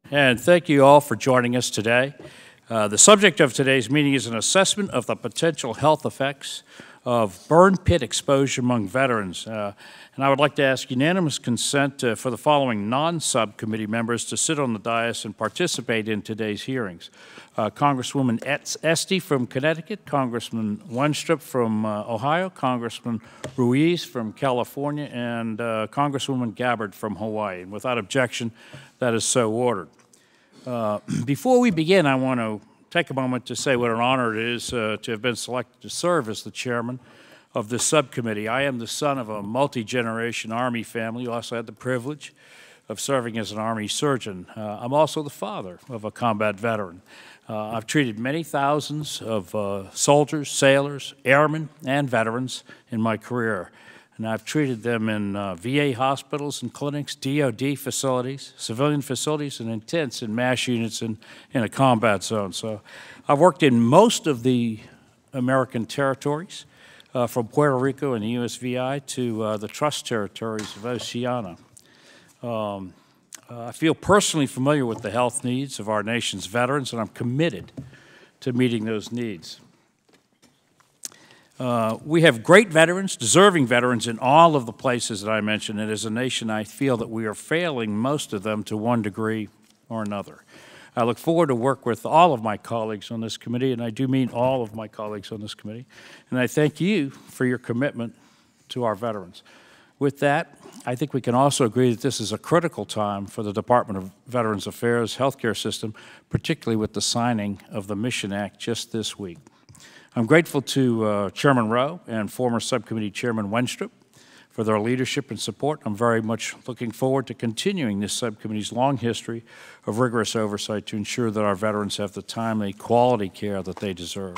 And thank you all for joining us today. The subject of today's meeting is an assessment of the potential health effects of burn pit exposure among veterans. And I would like to ask unanimous consent for the following non-subcommittee members to sit on the dais and participate in today's hearings. Congresswoman Esty from Connecticut, Congressman Wenstrup from Ohio, Congressman Ruiz from California, and Congresswoman Gabbard from Hawaii. And without objection, that is so ordered. Before we begin, I want to take a moment to say what an honor it is to have been selected to serve as the chairman of this subcommittee. I am the son of a multi-generation Army family who also had the privilege of serving as an Army surgeon. I'm also the father of a combat veteran. I've treated many thousands of soldiers, sailors, airmen, and veterans in my career. And I've treated them in VA hospitals and clinics, DOD facilities, civilian facilities, and in tents and MASH units in a combat zone. So I've worked in most of the American territories, from Puerto Rico and the USVI to the Trust Territories of Oceania. I feel personally familiar with the health needs of our nation's veterans, and I'm committed to meeting those needs. We have great veterans, deserving veterans in all of the places that I mentioned, and as a nation I feel that we are failing most of them to one degree or another. I look forward to work with all of my colleagues on this committee, and I do mean all of my colleagues on this committee, and I thank you for your commitment to our veterans. With that, I think we can also agree that this is a critical time for the Department of Veterans Affairs healthcare system, particularly with the signing of the Mission Act just this week. I'm grateful to Chairman Rowe and former Subcommittee Chairman Wenstrup for their leadership and support. I'm very much looking forward to continuing this subcommittee's long history of rigorous oversight to ensure that our veterans have the timely, quality care that they deserve.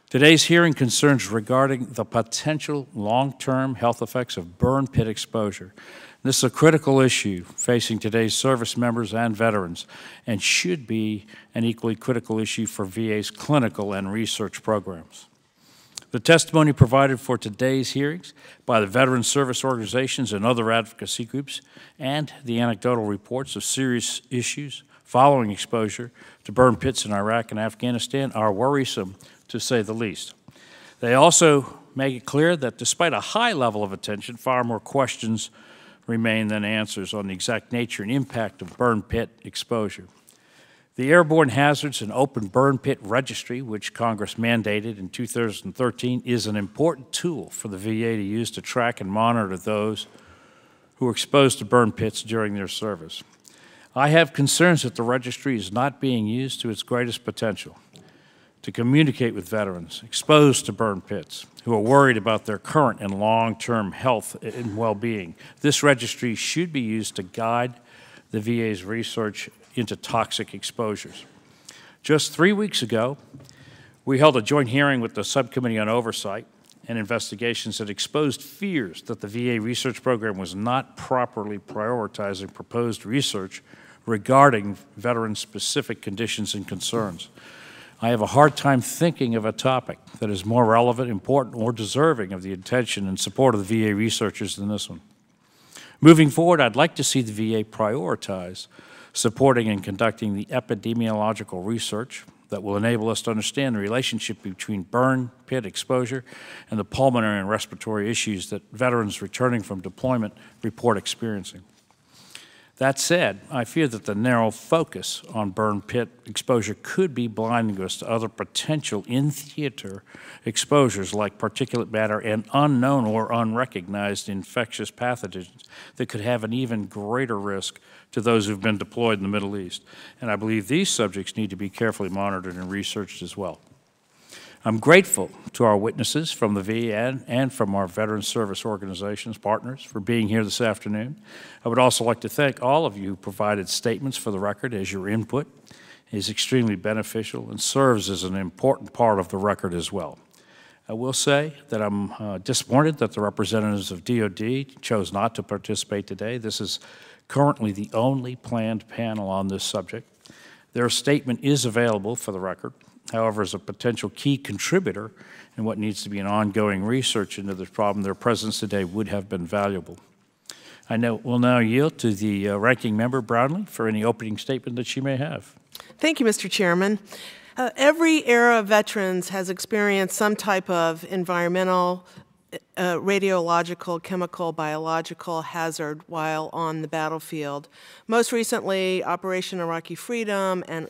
Today's hearing concerns regarding the potential long-term health effects of burn pit exposure. This is a critical issue facing today's service members and veterans, and should be an equally critical issue for VA's clinical and research programs. The testimony provided for today's hearings by the veteran service organizations and other advocacy groups, and the anecdotal reports of serious issues following exposure to burn pits in Iraq and Afghanistan are worrisome, to say the least. They also make it clear that despite a high level of attention, far more questions remain than answers on the exact nature and impact of burn pit exposure. The Airborne Hazards and Open Burn Pit Registry, which Congress mandated in 2013, is an important tool for the VA to use to track and monitor those who are exposed to burn pits during their service. I have concerns that the registry is not being used to its greatest potential to communicate with veterans exposed to burn pits who are worried about their current and long-term health and well-being. This registry should be used to guide the VA's research into toxic exposures. Just 3 weeks ago, we held a joint hearing with the Subcommittee on Oversight and Investigations that exposed fears that the VA research program was not properly prioritizing proposed research regarding veteran-specific conditions and concerns. I have a hard time thinking of a topic that is more relevant, important, or deserving of the attention and support of the VA researchers than this one. Moving forward, I'd like to see the VA prioritize supporting and conducting the epidemiological research that will enable us to understand the relationship between burn pit exposure and the pulmonary and respiratory issues that veterans returning from deployment report experiencing. That said, I fear that the narrow focus on burn pit exposure could be blinding us to other potential in-theater exposures like particulate matter and unknown or unrecognized infectious pathogens that could have an even greater risk to those who've been deployed in the Middle East. And I believe these subjects need to be carefully monitored and researched as well. I'm grateful to our witnesses from the VA and from our veteran service organizations, partners, for being here this afternoon. I would also like to thank all of you who provided statements for the record, as your input is extremely beneficial and serves as an important part of the record as well. I will say that I'm disappointed that the representatives of DOD chose not to participate today. This is currently the only planned panel on this subject. Their statement is available for the record. However, as a potential key contributor in what needs to be an ongoing research into this problem, their presence today would have been valuable. Will now yield to the Ranking Member Brownlee for any opening statement that she may have. Thank you, Mr. Chairman. Every era of veterans has experienced some type of environmental, radiological, chemical, biological hazard while on the battlefield. Most recently, Operation Iraqi Freedom and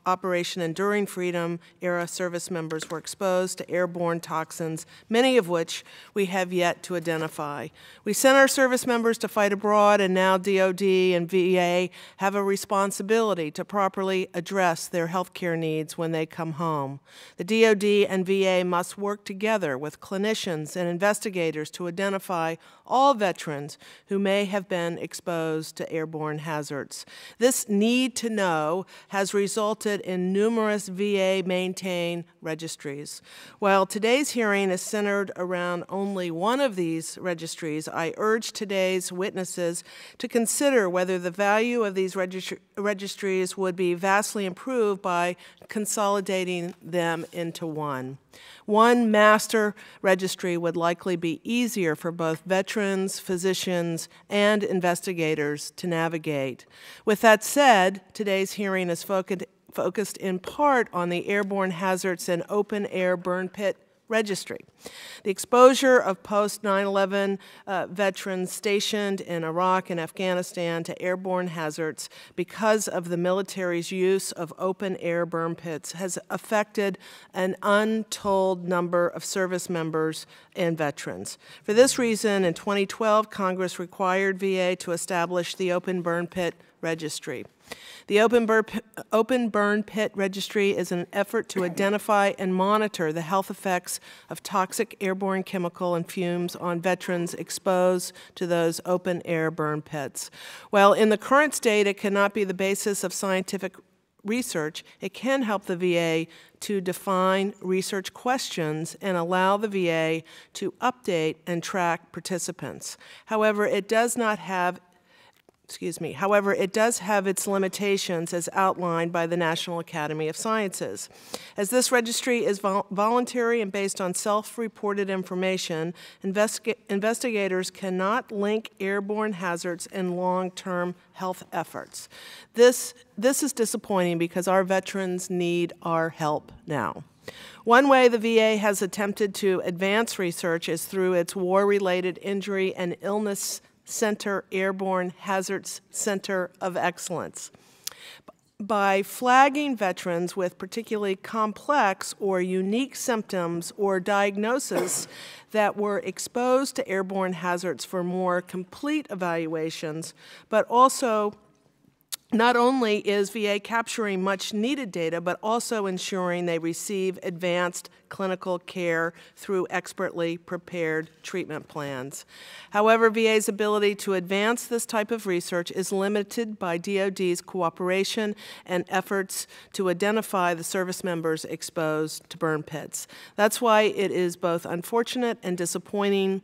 Operation Enduring Freedom era service members were exposed to airborne toxins, many of which we have yet to identify. We sent our service members to fight abroad, and now DOD and VA have a responsibility to properly address their health care needs when they come home. The DOD and VA must work together with clinicians and investigators to identify all veterans who may have been exposed to airborne hazards. This need to know has resulted in numerous VA-maintained registries. While today's hearing is centered around only one of these registries, I urge today's witnesses to consider whether the value of these registries would be vastly improved by consolidating them into one. One master registry would likely be easier for both veterans, physicians, and investigators to navigate. With that said, today's hearing is focused in part on the Airborne Hazards and Open Air Burn Pit Registry. The exposure of post-9/11 veterans stationed in Iraq and Afghanistan to airborne hazards because of the military's use of open-air burn pits has affected an untold number of service members and veterans. For this reason, in 2012, Congress required VA to establish the Open Burn Pit Registry. The Open Burn Pit Registry is an effort to identify and monitor the health effects of toxic airborne chemical and fumes on veterans exposed to those open-air burn pits. While in the current state it cannot be the basis of scientific research, it can help the VA to define research questions and allow the VA to update and track participants. However, it does have its limitations as outlined by the National Academy of Sciences. As this registry is voluntary and based on self-reported information, investigators cannot link airborne hazards and long-term health efforts. This is disappointing because our veterans need our help now. One way the VA has attempted to advance research is through its War-Related Injury and Illness Center Airborne Hazards Center of Excellence. By flagging veterans with particularly complex or unique symptoms or diagnosis that were exposed to airborne hazards for more complete evaluations, but also not only is VA capturing much needed data, but also ensuring they receive advanced clinical care through expertly prepared treatment plans. However, VA's ability to advance this type of research is limited by DoD's cooperation and efforts to identify the service members exposed to burn pits. That's why it is both unfortunate and disappointing,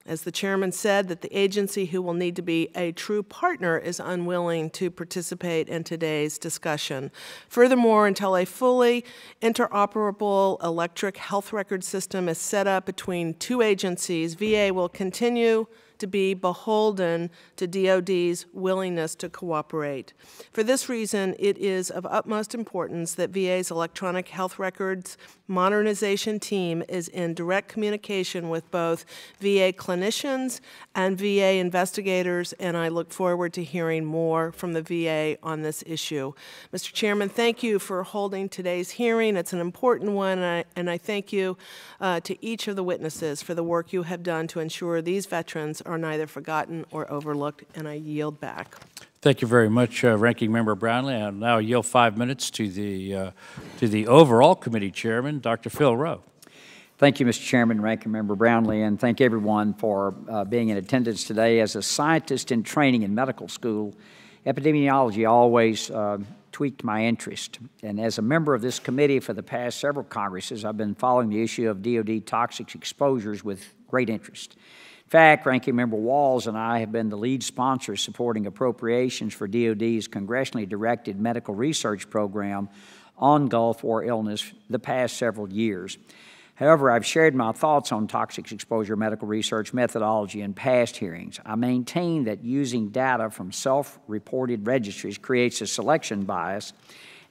as the chairman said, that the agency who will need to be a true partner is unwilling to participate in today's discussion. Furthermore, until a fully interoperable electronic health record system is set up between two agencies, VA will continue to be beholden to DoD's willingness to cooperate. For this reason, it is of utmost importance that VA's electronic health records modernization team is in direct communication with both VA clinicians and VA investigators, and I look forward to hearing more from the VA on this issue. Mr. Chairman, thank you for holding today's hearing. It's an important one, and I thank you to each of the witnesses for the work you have done to ensure these veterans are neither forgotten or overlooked, and I yield back. Thank you very much, Ranking Member Brownlee. I'll now yield 5 minutes to the overall committee chairman, Dr. Phil Rowe. Thank you, Mr. Chairman, Ranking Member Brownlee, and thank everyone for being in attendance today. As a scientist in training in medical school, epidemiology always tweaked my interest. And as a member of this committee for the past several Congresses, I've been following the issue of DoD toxic exposures with great interest. In fact, Ranking Member Walls and I have been the lead sponsors supporting appropriations for DoD's congressionally directed medical research program on Gulf War illness the past several years. However, I've shared my thoughts on toxic exposure medical research methodology in past hearings. I maintain that using data from self-reported registries creates a selection bias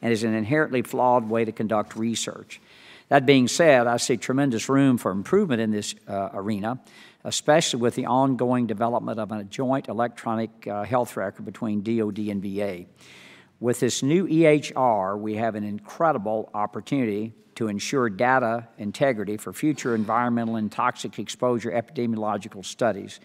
and is an inherently flawed way to conduct research. That being said, I see tremendous room for improvement in this arena, especially with the ongoing development of a joint electronic health record between DoD and VA. With this new EHR, we have an incredible opportunity to ensure data integrity for future environmental and toxic exposure epidemiological studies.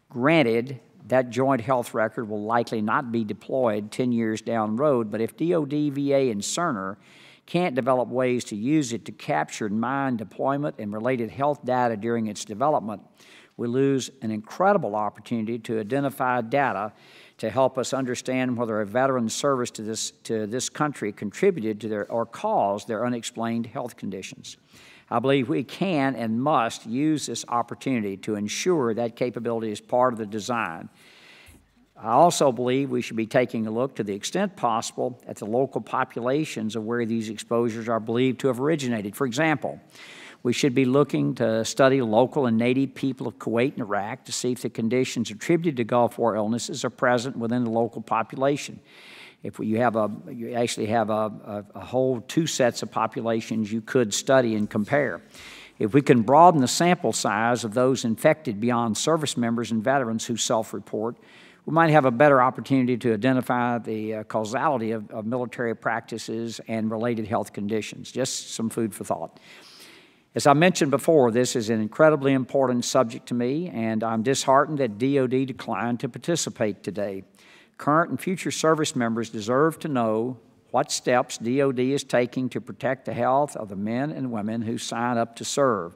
Granted, that joint health record will likely not be deployed 10 years down the road, but if DoD, VA, and Cerner can't develop ways to use it to capture and mine deployment and related health data during its development, we lose an incredible opportunity to identify data to help us understand whether a veteran's service to this country contributed to or caused their unexplained health conditions. I believe we can and must use this opportunity to ensure that capability is part of the design. I also believe we should be taking a look, to the extent possible, at the local populations of where these exposures are believed to have originated. For example, we should be looking to study local and native people of Kuwait and Iraq to see if the conditions attributed to Gulf War illnesses are present within the local population. If you actually have a whole two sets of populations you could study and compare. If we can broaden the sample size of those infected beyond service members and veterans who self-report, we might have a better opportunity to identify the causality of military practices and related health conditions. Just some food for thought. As I mentioned before, this is an incredibly important subject to me, and I'm disheartened that DoD declined to participate today. Current and future service members deserve to know what steps DoD is taking to protect the health of the men and women who sign up to serve.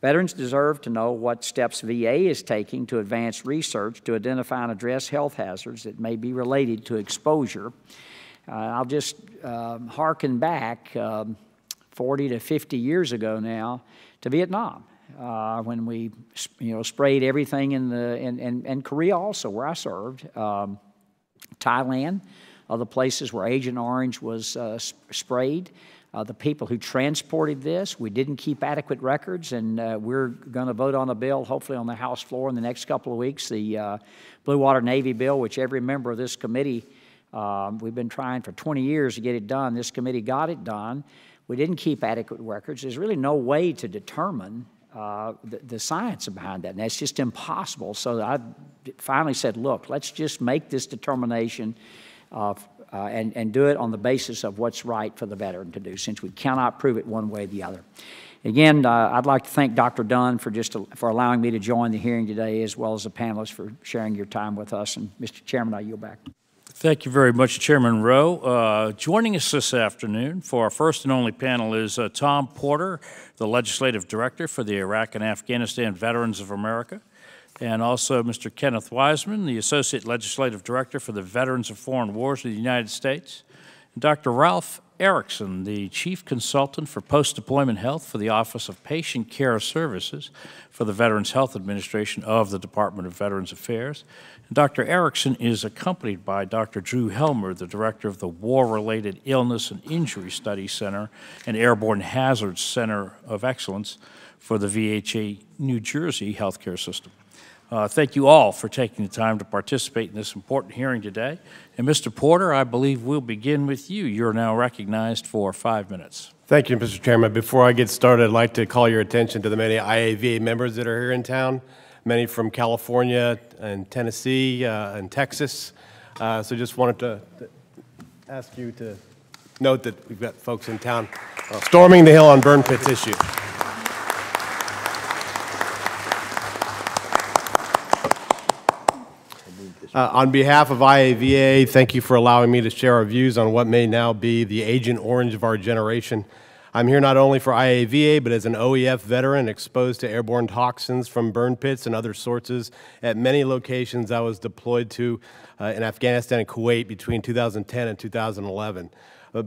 Veterans deserve to know what steps VA is taking to advance research to identify and address health hazards that may be related to exposure. I'll just hearken back 40 to 50 years ago now to Vietnam, when we sprayed everything in Korea also, where I served. Thailand, other places where Agent Orange was sprayed. The people who transported this, we didn't keep adequate records, and we're going to vote on a bill, hopefully on the House floor in the next couple of weeks, the Blue Water Navy bill, which every member of this committee, we've been trying for 20 years to get it done. This committee got it done. We didn't keep adequate records. There's really no way to determine the science behind that, and that's just impossible. So I finally said, look, let's just make this determination and do it on the basis of what's right for the veteran to do, since we cannot prove it one way or the other. Again, I'd like to thank Dr. Dunn for allowing me to join the hearing today, as well as the panelists for sharing your time with us. And Mr. Chairman, I yield back. Thank you very much, Chairman Rowe. Joining us this afternoon for our first and only panel is Tom Porter, the Legislative Director for the Iraq and Afghanistan Veterans of America, and also Mr. Kenneth Wiseman, the Associate Legislative Director for the Veterans of Foreign Wars of the United States, and Dr. Ralph Erickson, the Chief Consultant for Post-Deployment Health for the Office of Patient Care Services for the Veterans Health Administration of the Department of Veterans Affairs. And Dr. Erickson is accompanied by Dr. Drew Helmer, the Director of the War-Related Illness and Injury Study Center and Airborne Hazards Center of Excellence for the VHA New Jersey healthcare system. Thank you all for taking the time to participate in this important hearing today. And Mr. Porter, I believe we'll begin with you. You're now recognized for 5 minutes. Thank you, Mr. Chairman. Before I get started, I'd like to call your attention to the many IAVA members that are here in town, many from California and Tennessee and Texas. So just wanted to ask you to note that we've got folks in town storming the Hill on burn pits issue. On behalf of IAVA, thank you for allowing me to share our views on what may now be the Agent Orange of our generation. I'm here not only for IAVA, but as an OEF veteran exposed to airborne toxins from burn pits and other sources at many locations I was deployed to in Afghanistan and Kuwait between 2010 and 2011.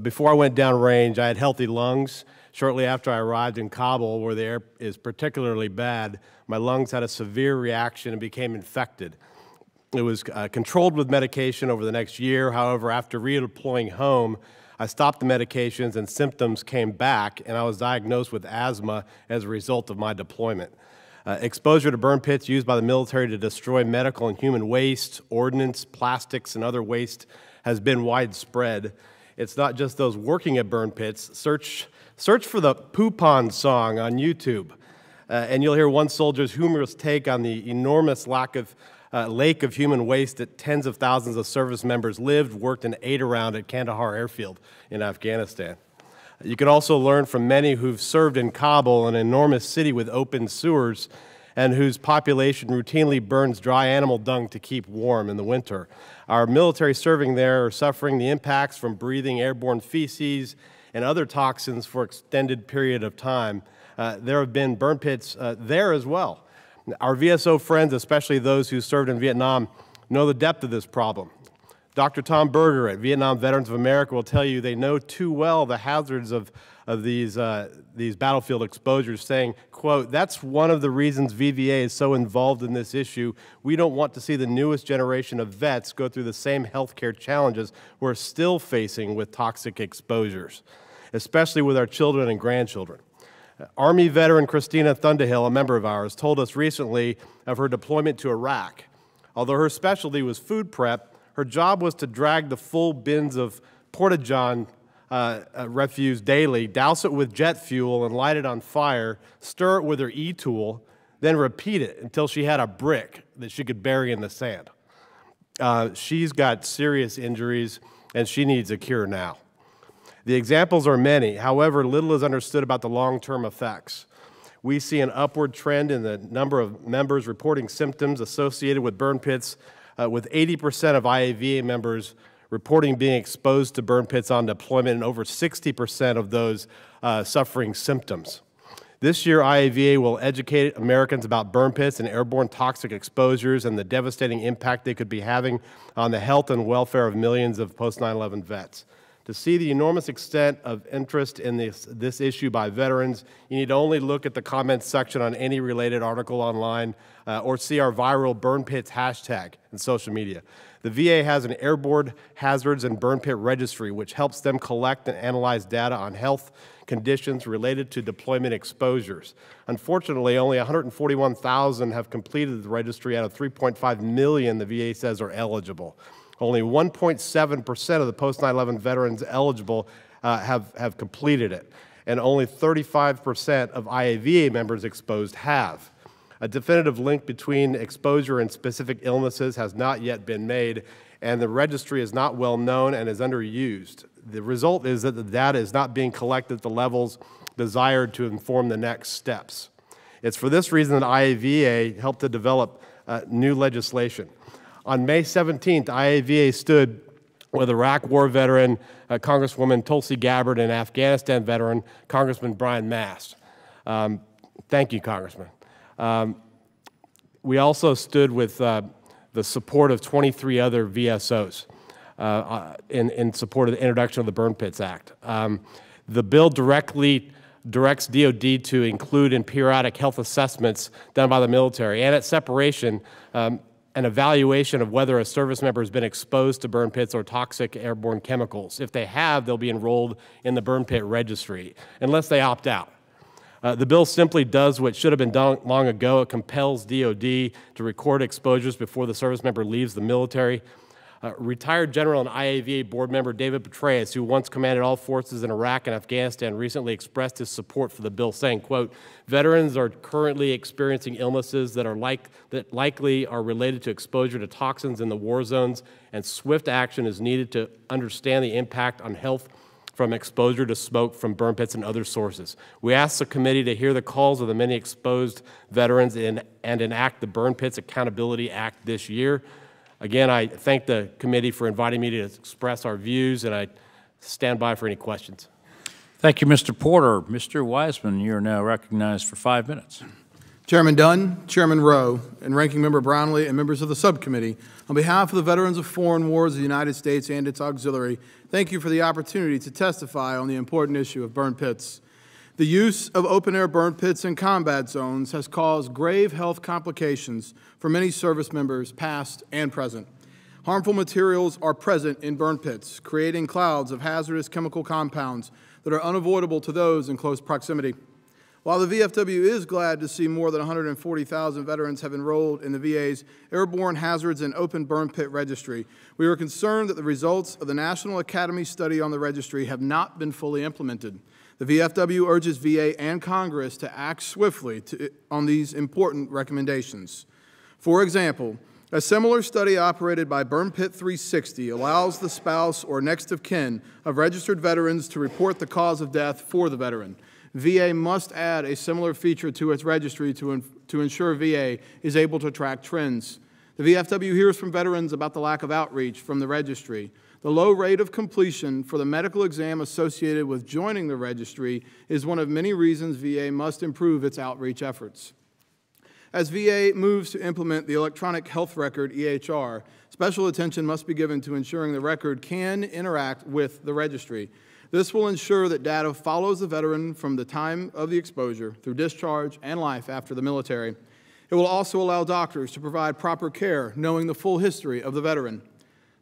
Before I went downrange, I had healthy lungs. Shortly after I arrived in Kabul, where the air is particularly bad, my lungs had a severe reaction and became infected. It was controlled with medication over the next year. However, after redeploying home, I stopped the medications and symptoms came back, and I was diagnosed with asthma as a result of my deployment. Exposure to burn pits used by the military to destroy medical and human waste, ordnance, plastics, and other waste has been widespread. It's not just those working at burn pits. Search for the Poupon song on YouTube, and you'll hear one soldier's humorous take on the enormous lake of human waste that tens of thousands of service members lived, worked, and ate around at Kandahar Airfield in Afghanistan. You can also learn from many who've served in Kabul, an enormous city with open sewers, and whose population routinely burns dry animal dung to keep warm in the winter. Our military serving there are suffering the impacts from breathing airborne feces and other toxins for extended period of time. There have been burn pits there as well. Our VSO friends, especially those who served in Vietnam, know the depth of this problem. Dr. Tom Berger at Vietnam Veterans of America will tell you they know too well the hazards of these battlefield exposures, saying, quote, "That's one of the reasons VVA is so involved in this issue. We don't want to see the newest generation of vets go through the same healthcare challenges we're still facing with toxic exposures, especially with our children and grandchildren." Army veteran Christina Thunderhill, a member of ours, told us recently of her deployment to Iraq. Although her specialty was food prep, her job was to drag the full bins of Porta-John refuse daily, douse it with jet fuel and light it on fire, stir it with her e-tool, then repeat it until she had a brick that she could bury in the sand. She's got serious injuries, and she needs a cure now. The examples are many. However, little is understood about the long-term effects. We see an upward trend in the number of members reporting symptoms associated with burn pits, with 80% of IAVA members reporting being exposed to burn pits on deployment and over 60% of those suffering symptoms. This year, IAVA will educate Americans about burn pits and airborne toxic exposures and the devastating impact they could be having on the health and welfare of millions of post-9/11 vets. To see the enormous extent of interest in this issue by veterans, you need to only look at the comments section on any related article online or see our viral burn pits hashtag in social media. The VA has an Airborne Hazards and Burn Pit Registry, which helps them collect and analyze data on health conditions related to deployment exposures. Unfortunately, only 141,000 have completed the registry out of 3.5 million the VA says are eligible. Only 1.7% of the post-9/11 veterans eligible have completed it, and only 35% of IAVA members exposed have. A definitive link between exposure and specific illnesses has not yet been made, and the registry is not well known and is underused. The result is that the data is not being collected at the levels desired to inform the next steps. It's for this reason that IAVA helped to develop new legislation. On May 17th, IAVA stood with Iraq War veteran Congresswoman Tulsi Gabbard and Afghanistan veteran Congressman Brian Mast. Thank you, Congressman. We also stood with the support of 23 other VSOs in support of the introduction of the Burn Pits Act. The bill directly directs DOD to include in periodic health assessments done by the military and at separation an evaluation of whether a service member has been exposed to burn pits or toxic airborne chemicals. If they have, they'll be enrolled in the burn pit registry, unless they opt out. The bill simply does what should have been done long ago. It compels DOD to record exposures before the service member leaves the military. Retired General and IAVA board member David Petraeus, who once commanded all forces in Iraq and Afghanistan, recently expressed his support for the bill, saying, quote, "Veterans are currently experiencing illnesses that likely are related to exposure to toxins in the war zones, and swift action is needed to understand the impact on health from exposure to smoke from burn pits and other sources. We ask the committee to hear the calls of the many exposed veterans and enact the Burn Pits Accountability Act this year." Again, I thank the committee for inviting me to express our views, and I stand by for any questions. Thank you, Mr. Porter. Mr. Wiseman, you are now recognized for 5 minutes. Chairman Dunn, Chairman Rowe, and Ranking Member Brownlee, and members of the subcommittee, on behalf of the veterans of foreign wars of the United States and its auxiliary, thank you for the opportunity to testify on the important issue of burn pits. The use of open-air burn pits in combat zones has caused grave health complications for many service members, past and present. Harmful materials are present in burn pits, creating clouds of hazardous chemical compounds that are unavoidable to those in close proximity. While the VFW is glad to see more than 140,000 veterans have enrolled in the VA's Airborne Hazards and Open Burn Pit Registry, we are concerned that the results of the National Academy study on the registry have not been fully implemented. The VFW urges VA and Congress to act swiftly on these important recommendations. For example, a similar study operated by Burn Pit 360 allows the spouse or next of kin of registered veterans to report the cause of death for the veteran. VA must add a similar feature to its registry to ensure VA is able to track trends. The VFW hears from veterans about the lack of outreach from the registry. The low rate of completion for the medical exam associated with joining the registry is one of many reasons VA must improve its outreach efforts. As VA moves to implement the electronic health record, EHR, special attention must be given to ensuring the record can interact with the registry. This will ensure that data follows the veteran from the time of the exposure through discharge and life after the military. It will also allow doctors to provide proper care, knowing the full history of the veteran.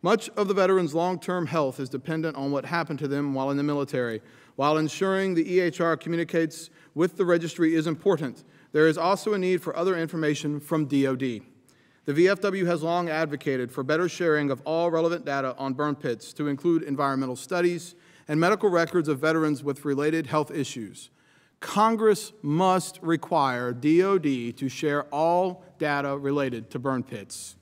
Much of the veteran's long-term health is dependent on what happened to them while in the military. While ensuring the EHR communicates with the registry is important, there is also a need for other information from DoD. The VFW has long advocated for better sharing of all relevant data on burn pits to include environmental studies and medical records of veterans with related health issues. Congress must require DoD to share all data related to burn pits.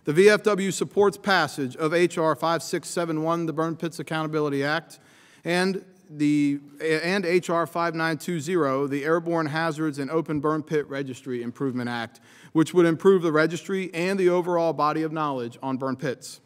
The VFW supports passage of H.R. 5671, the Burn Pits Accountability Act, and H.R. 5920, the Airborne Hazards and Open Burn Pit Registry Improvement Act, which would improve the registry and the overall body of knowledge on burn pits.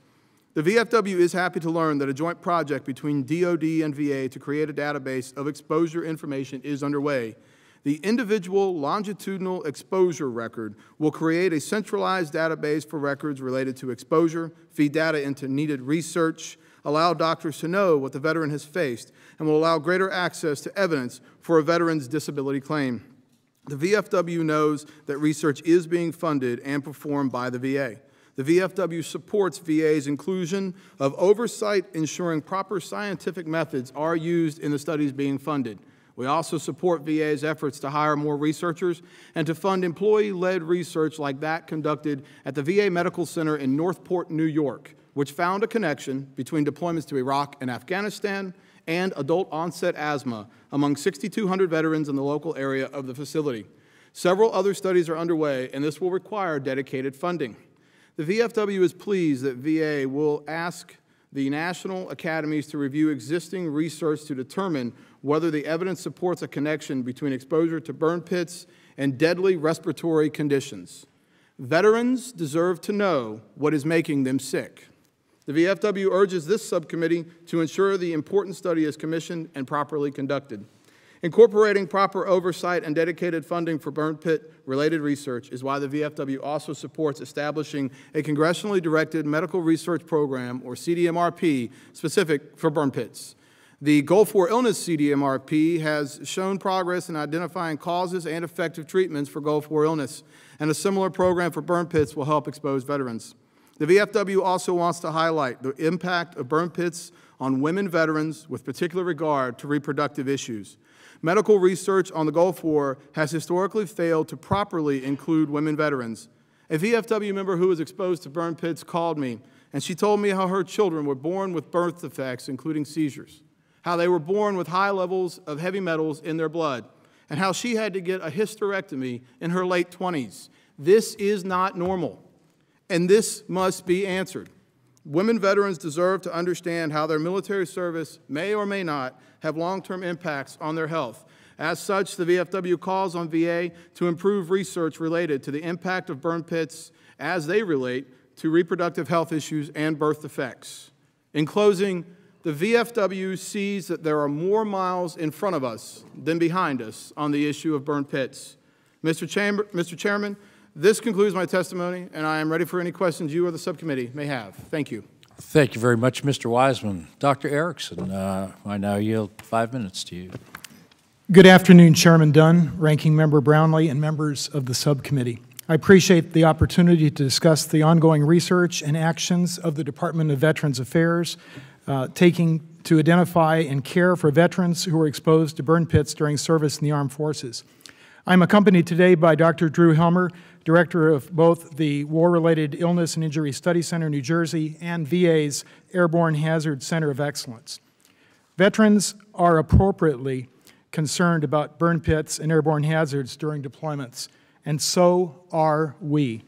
The VFW is happy to learn that a joint project between DoD and VA to create a database of exposure information is underway. The individual longitudinal exposure record will create a centralized database for records related to exposure, feed data into needed research, allow doctors to know what the veteran has faced, and will allow greater access to evidence for a veteran's disability claim. The VFW knows that research is being funded and performed by the VA. The VFW supports VA's inclusion of oversight ensuring proper scientific methods are used in the studies being funded. We also support VA's efforts to hire more researchers and to fund employee-led research like that conducted at the VA Medical Center in Northport, New York, which found a connection between deployments to Iraq and Afghanistan and adult-onset asthma among 6,200 veterans in the local area of the facility. Several other studies are underway, and this will require dedicated funding. The VFW is pleased that VA will ask the national academies to review existing research to determine whether the evidence supports a connection between exposure to burn pits and deadly respiratory conditions. Veterans deserve to know what is making them sick. The VFW urges this subcommittee to ensure the important study is commissioned and properly conducted. Incorporating proper oversight and dedicated funding for burn pit-related research is why the VFW also supports establishing a congressionally directed medical research program, or CDMRP, specific for burn pits. The Gulf War Illness CDMRP has shown progress in identifying causes and effective treatments for Gulf War illness, and a similar program for burn pits will help expose veterans. The VFW also wants to highlight the impact of burn pits on women veterans with particular regard to reproductive issues. Medical research on the Gulf War has historically failed to properly include women veterans. A VFW member who was exposed to burn pits called me, and she told me how her children were born with birth defects, including seizures, how they were born with high levels of heavy metals in their blood, and how she had to get a hysterectomy in her late 20s. This is not normal, and this must be answered. Women veterans deserve to understand how their military service may or may not have long-term impacts on their health. As such, the VFW calls on VA to improve research related to the impact of burn pits as they relate to reproductive health issues and birth defects. In closing, the VFW sees that there are more miles in front of us than behind us on the issue of burn pits. Mr. Chairman, this concludes my testimony, and I am ready for any questions you or the subcommittee may have. Thank you. Thank you very much, Mr. Wiseman. Dr. Erickson, I now yield 5 minutes to you. Good afternoon, Chairman Dunn, Ranking Member Brownlee, and members of the subcommittee. I appreciate the opportunity to discuss the ongoing research and actions of the Department of Veterans Affairs taking to identify and care for veterans who were exposed to burn pits during service in the armed forces. I'm accompanied today by Dr. Drew Helmer, Director of both the War-Related Illness and Injury Study Center, New Jersey, and VA's Airborne Hazards Center of Excellence. Veterans are appropriately concerned about burn pits and airborne hazards during deployments, and so are we.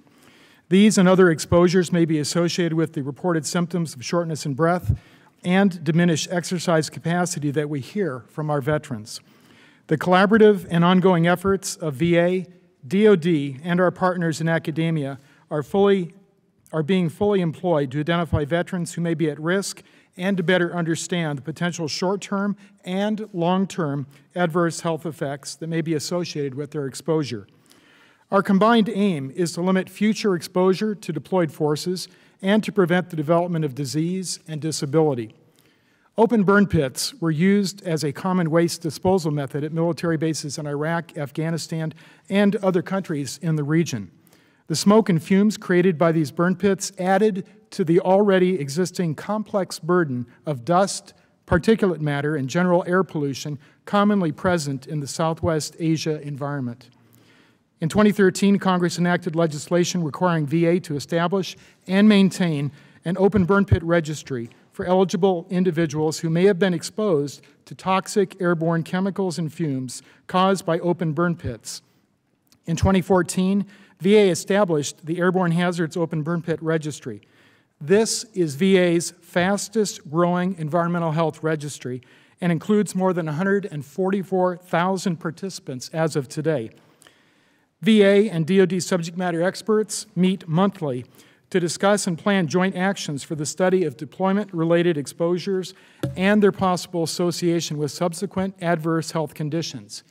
These and other exposures may be associated with the reported symptoms of shortness in breath and diminished exercise capacity that we hear from our veterans. The collaborative and ongoing efforts of VA, DoD, and our partners in academia are being fully employed to identify veterans who may be at risk and to better understand the potential short-term and long-term adverse health effects that may be associated with their exposure. Our combined aim is to limit future exposure to deployed forces and to prevent the development of disease and disability. Open burn pits were used as a common waste disposal method at military bases in Iraq, Afghanistan, and other countries in the region. The smoke and fumes created by these burn pits added to the already existing complex burden of dust, particulate matter, and general air pollution commonly present in the Southwest Asia environment. In 2013, Congress enacted legislation requiring VA to establish and maintain an open burn pit registry for eligible individuals who may have been exposed to toxic airborne chemicals and fumes caused by open burn pits. In 2014, VA established the Airborne Hazards Open Burn Pit Registry. This is VA's fastest growing environmental health registry and includes more than 144,000 participants as of today. VA and DoD subject matter experts meet monthly to discuss and plan joint actions for the study of deployment-related exposures and their possible association with subsequent adverse health conditions.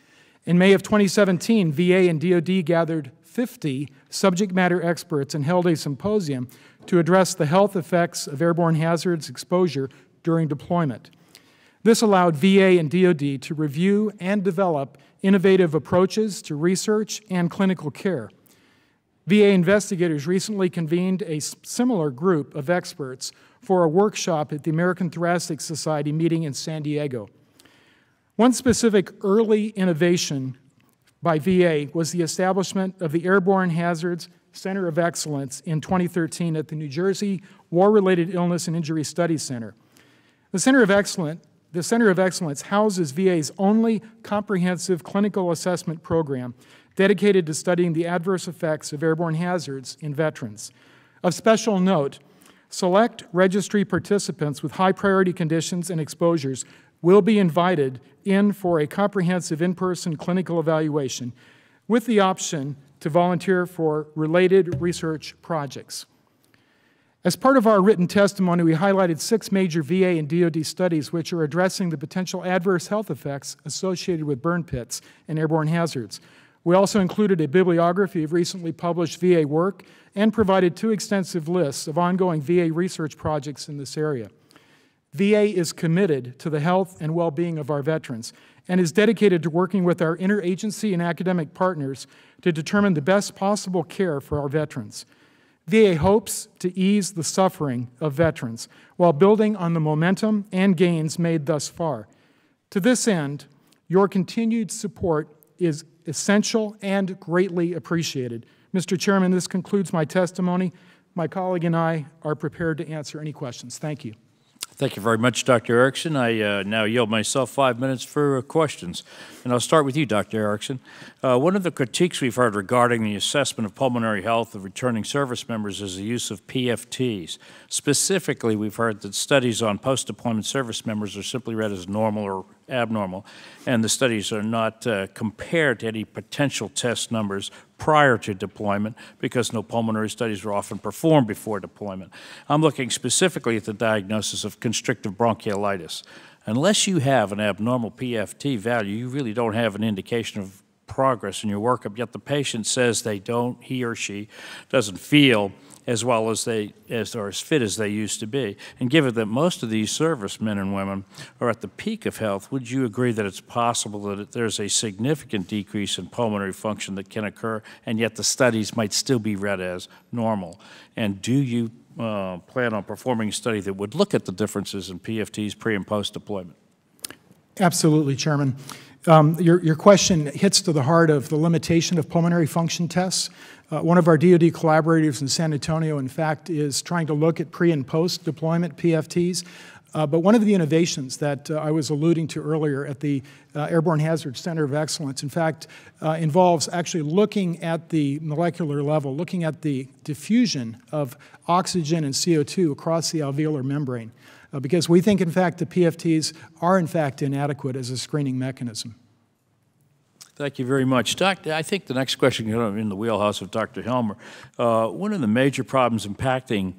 In May of 2017, VA and DoD gathered 50 subject matter experts and held a symposium to address the health effects of airborne hazards exposure during deployment. This allowed VA and DoD to review and develop innovative approaches to research and clinical care. VA investigators recently convened a similar group of experts for a workshop at the American Thoracic Society meeting in San Diego. One specific early innovation by VA was the establishment of the Airborne Hazards Center of Excellence in 2013 at the New Jersey War-Related Illness and Injury Study Center. The Center of Excellence houses VA's only comprehensive clinical assessment program dedicated to studying the adverse effects of airborne hazards in veterans. Of special note, select registry participants with high-priority conditions and exposures will be invited in for a comprehensive in-person clinical evaluation with the option to volunteer for related research projects. As part of our written testimony, we highlighted 6 major VA and DoD studies which are addressing the potential adverse health effects associated with burn pits and airborne hazards. We also included a bibliography of recently published VA work and provided 2 extensive lists of ongoing VA research projects in this area. VA is committed to the health and well-being of our veterans and is dedicated to working with our interagency and academic partners to determine the best possible care for our veterans. VA hopes to ease the suffering of veterans while building on the momentum and gains made thus far. To this end, your continued support is essential and greatly appreciated. Mr. Chairman, this concludes my testimony. My colleague and I are prepared to answer any questions. Thank you. Thank you very much, Dr. Erickson. I now yield myself 5 minutes for questions. And I'll start with you, Dr. Erickson. One of the critiques we've heard regarding the assessment of pulmonary health of returning service members is the use of PFTs. Specifically, we've heard that studies on post-deployment service members are simply read as normal or abnormal, and the studies are not compared to any potential test numbers prior to deployment because no pulmonary studies were often performed before deployment. I'm looking specifically at the diagnosis of constrictive bronchiolitis. Unless you have an abnormal PFT value, you really don't have an indication of progress in your workup, yet the patient says he or she doesn't feel as well as or as fit as they used to be. And given that most of these servicemen and women are at the peak of health, would you agree that it's possible that there's a significant decrease in pulmonary function that can occur, and yet the studies might still be read as normal? And do you plan on performing a study that would look at the differences in PFTs pre- and post-deployment? Absolutely, Chairman. Your question hits to the heart of the limitation of pulmonary function tests. One of our DoD collaborators in San Antonio, in fact, is trying to look at pre- and post-deployment PFTs. But one of the innovations that I was alluding to earlier at the Airborne Hazards Center of Excellence, in fact, involves actually looking at the molecular level, looking at the diffusion of oxygen and CO2 across the alveolar membrane, because we think, in fact, the PFTs are, in fact, inadequate as a screening mechanism. Thank you very much. Doctor, I think the next question is in the wheelhouse of Dr. Helmer. One of the major problems impacting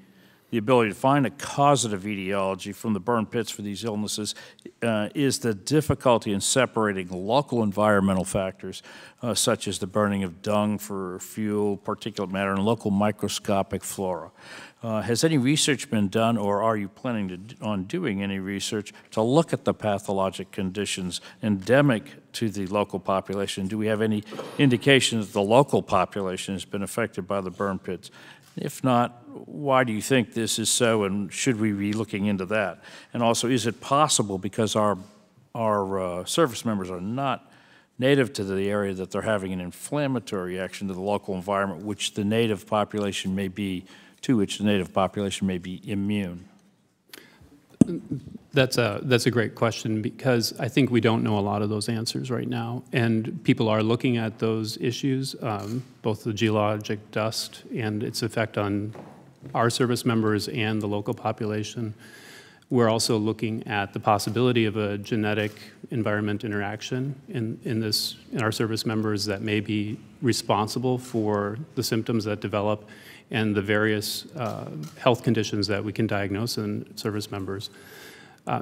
the ability to find a causative etiology from the burn pits for these illnesses is the difficulty in separating local environmental factors, such as the burning of dung for fuel, particulate matter, and local microscopic flora. Has any research been done, or are you planning on doing any research to look at the pathologic conditions endemic to the local population? Do we have any indication that the local population has been affected by the burn pits? If not, why do you think this is so, and should we be looking into that? And also, is it possible, because our service members are not native to the area, that they're having an inflammatory reaction to the local environment, which the native population may be immune? That's a great question, because I think we don't know a lot of those answers right now, and people are looking at those issues, both the geologic dust and its effect on our service members and the local population. We're also looking at the possibility of a genetic environment interaction in our service members that may be responsible for the symptoms that develop and the various health conditions that we can diagnose in service members.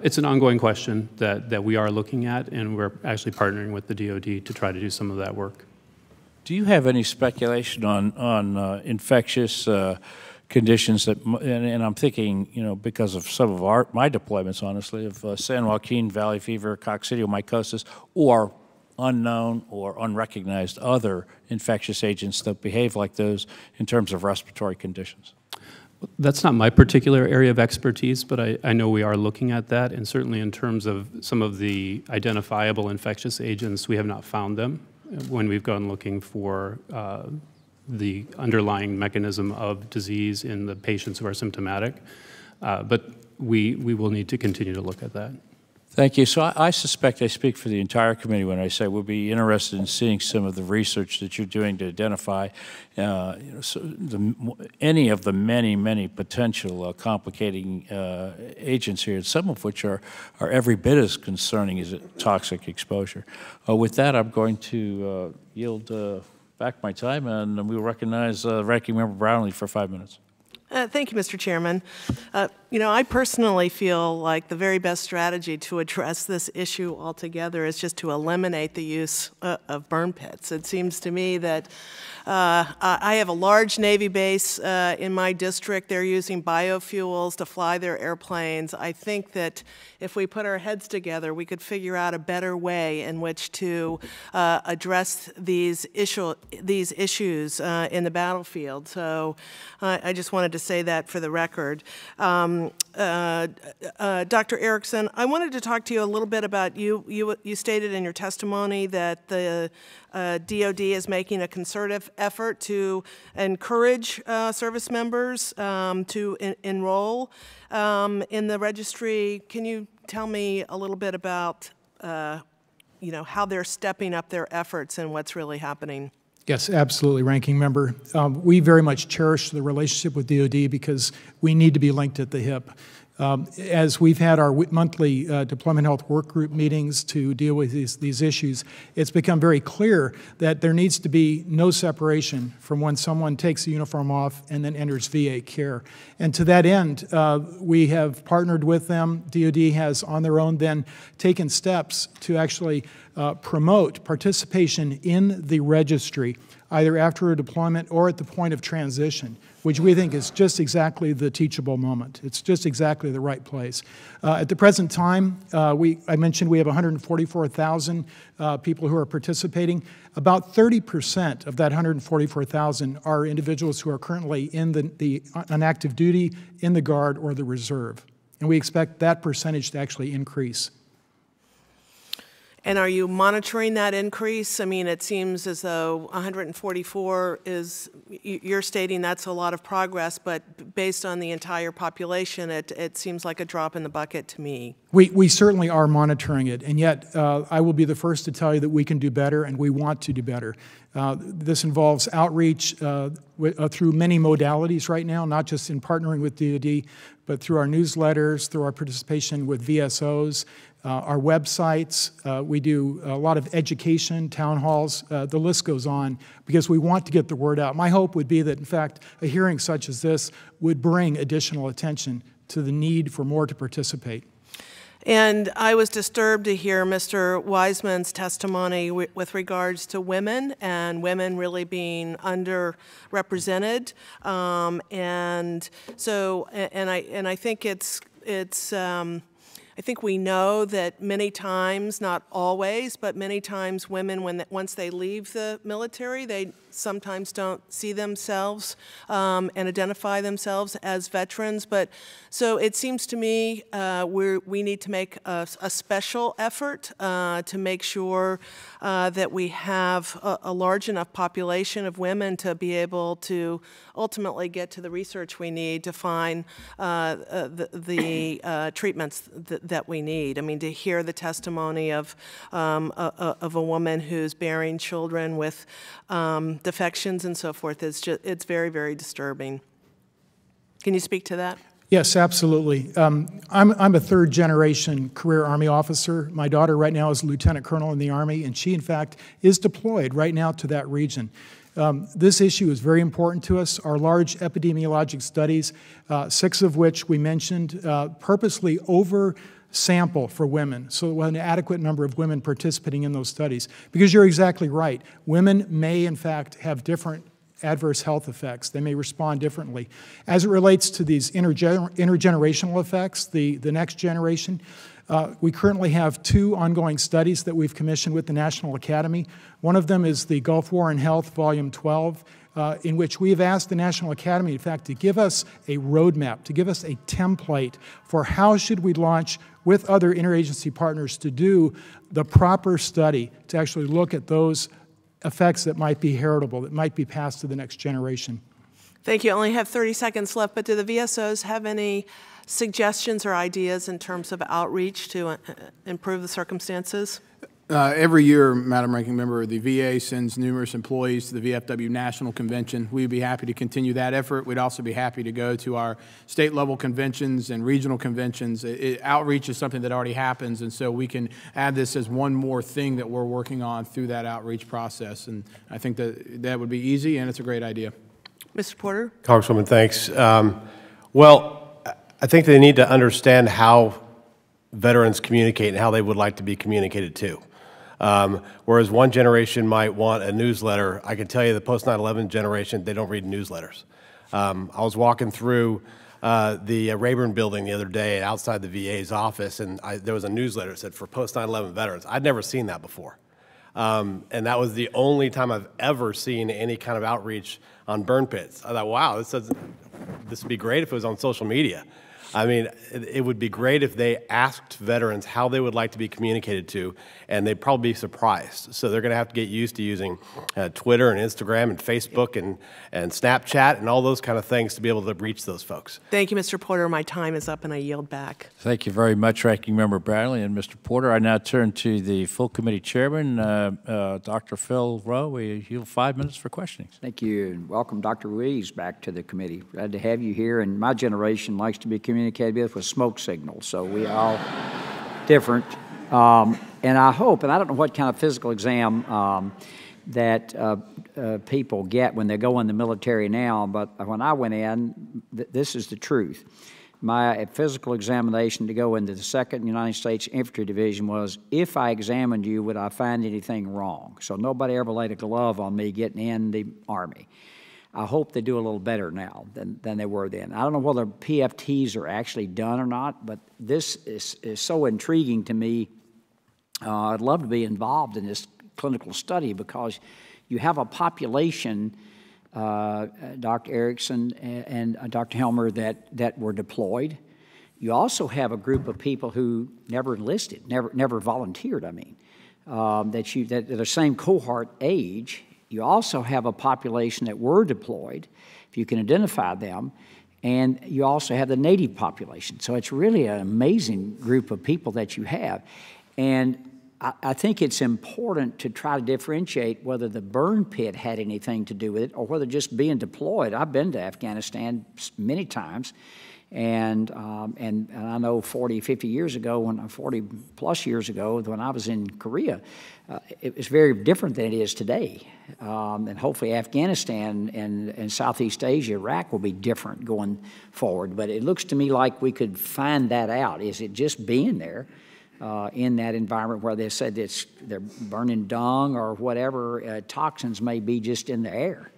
It's an ongoing question that we are looking at, and we're actually partnering with the DoD to try to do some of that work. Do you have any speculation on infectious conditions that, and I'm thinking, because of some of my deployments, honestly, of San Joaquin Valley fever, coccidiomycosis, or unknown or unrecognized other infectious agents that behave like those in terms of respiratory conditions? That's not my particular area of expertise, but I know we are looking at that, and certainly in terms of some of the identifiable infectious agents, we have not found them when we've gone looking for the underlying mechanism of disease in the patients who are symptomatic. But we will need to continue to look at that. Thank you. So I suspect I speak for the entire committee when I say we'll be interested in seeing some of the research that you're doing to identify any of the many potential complicating agents here, some of which are every bit as concerning as toxic exposure. With that, I'm going to yield back my time, and we will recognize Ranking Member Brownlee for 5 minutes. Thank you, Mr. Chairman. I personally feel like the very best strategy to address this issue altogether is just to eliminate the use of burn pits. It seems to me that I have a large Navy base in my district. They're using biofuels to fly their airplanes. I think that if we put our heads together, we could figure out a better way in which to address these issues in the battlefield. So I just wanted to say that for the record. Dr. Erickson, I wanted to talk to you a little bit about you stated in your testimony that the DoD is making a concerted effort to encourage service members to enroll in the registry. Can you tell me a little bit about how they're stepping up their efforts and what's really happening? Yes, absolutely, Ranking Member. We very much cherish the relationship with DoD because we need to be linked at the hip. As we've had our monthly deployment health work group meetings to deal with these issues, it's become very clear that there needs to be no separation from when someone takes the uniform off and then enters VA care. And to that end, we have partnered with them. DoD has, on their own, then taken steps to actually promote participation in the registry. either after a deployment or at the point of transition, which we think is just exactly the teachable moment. It's just exactly the right place. At the present time, I mentioned we have 144,000 people who are participating. About 30% of that 144,000 are individuals who are currently on active duty, in the Guard, or the Reserve. And we expect that percentage to actually increase. And are you monitoring that increase? I mean, it seems as though 144 is, you're stating that's a lot of progress, but based on the entire population, it seems like a drop in the bucket to me. We certainly are monitoring it, and yet I will be the first to tell you that we can do better, and we want to do better. This involves outreach through many modalities right now, not just in partnering with DoD, but through our newsletters, through our participation with VSOs, our websites. We do a lot of education, town halls, the list goes on, because we want to get the word out. My hope would be that, in fact, a hearing such as this would bring additional attention to the need for more to participate. And I was disturbed to hear Mr. Wiseman's testimony with regards to women, and women really being underrepresented. I think I think we know that many times, not always, but many times women, once they leave the military, they sometimes don't see themselves and identify themselves as veterans. But so it seems to me we need to make a special effort to make sure that we have a large enough population of women to be able to ultimately get to the research we need to find the treatments that we need. I mean, to hear the testimony of a woman who's bearing children with defections and so forth, it's very, very disturbing. Can you speak to that? Yes, absolutely. I'm a third-generation career Army officer. My daughter right now is a lieutenant colonel in the Army, and she, in fact, is deployed right now to that region. This issue is very important to us. Our large epidemiologic studies, 6 of which we mentioned, purposely sample for women, so we'll have an adequate number of women participating in those studies. Because you're exactly right. Women may, in fact, have different adverse health effects. They may respond differently. As it relates to these intergenerational effects, the next generation, we currently have 2 ongoing studies that we've commissioned with the National Academy. One of them is the Gulf War and Health, Volume 12, in which we have asked the National Academy, in fact, to give us a roadmap, to give us a template for how should we launch with other interagency partners to do the proper study to actually look at those effects that might be heritable, that might be passed to the next generation. Thank you. I only have 30 seconds left, but do the VSOs have any suggestions or ideas in terms of outreach to improve the circumstances? Every year, Madam Ranking Member, the VA sends numerous employees to the VFW National Convention. We'd be happy to continue that effort. We'd also be happy to go to our state-level conventions and regional conventions. Outreach is something that already happens, and so we can add this as one more thing that we're working on through that outreach process. And I think that would be easy, and it's a great idea. Mr. Porter? Congresswoman, thanks. Well, I think they need to understand how veterans communicate and how they would like to be communicated to. Whereas one generation might want a newsletter, I can tell you the post-9/11 generation, they don't read newsletters. I was walking through the Rayburn building the other day outside the VA's office, and there was a newsletter that said, for post-9/11 veterans. I'd never seen that before. And that was the only time I've ever seen any kind of outreach on burn pits. I thought, wow, this would be great if it was on social media. I mean, it would be great if they asked veterans how they would like to be communicated to, and they'd probably be surprised. So they're going to have to get used to using Twitter and Instagram and Facebook and Snapchat and all those kind of things to be able to reach those folks. Thank you, Mr. Porter. My time is up, and I yield back. Thank you very much, Ranking Member Brownlee and Mr. Porter. I now turn to the full committee chairman, Dr. Phil Rowe. You have 5 minutes for questioning. Thank you, and welcome Dr. Ruiz back to the committee. Glad to have you here, and my generation likes to be communicated with smoke signals, so we all different. And I hope, and I don't know what kind of physical exam that people get when they go in the military now, but when I went in, this is the truth. my physical examination to go into the 2nd United States Infantry Division was, if I examined you, would I find anything wrong? So nobody ever laid a glove on me getting in the Army. I hope they do a little better now than they were then. I don't know whether PFTs are actually done or not, but this is so intriguing to me. I'd love to be involved in this clinical study because you have a population, Dr. Erickson and Dr. Helmer, that were deployed. You also have a group of people who never enlisted, never volunteered, I mean, that are the same cohort age. You also have a population that were deployed, if you can identify them, and you also have the Native population. So it's really an amazing group of people that you have. And I think it's important to try to differentiate whether the burn pit had anything to do with it or whether just being deployed. I've been to Afghanistan many times, and I know 40, 50 years ago, 40 plus years ago, when I was in Korea, it was very different than it is today. And hopefully Afghanistan and Southeast Asia, Iraq will be different going forward. But it looks to me like we could find that out. Is it just being there in that environment where they said they're burning dung or whatever toxins may be just in the air,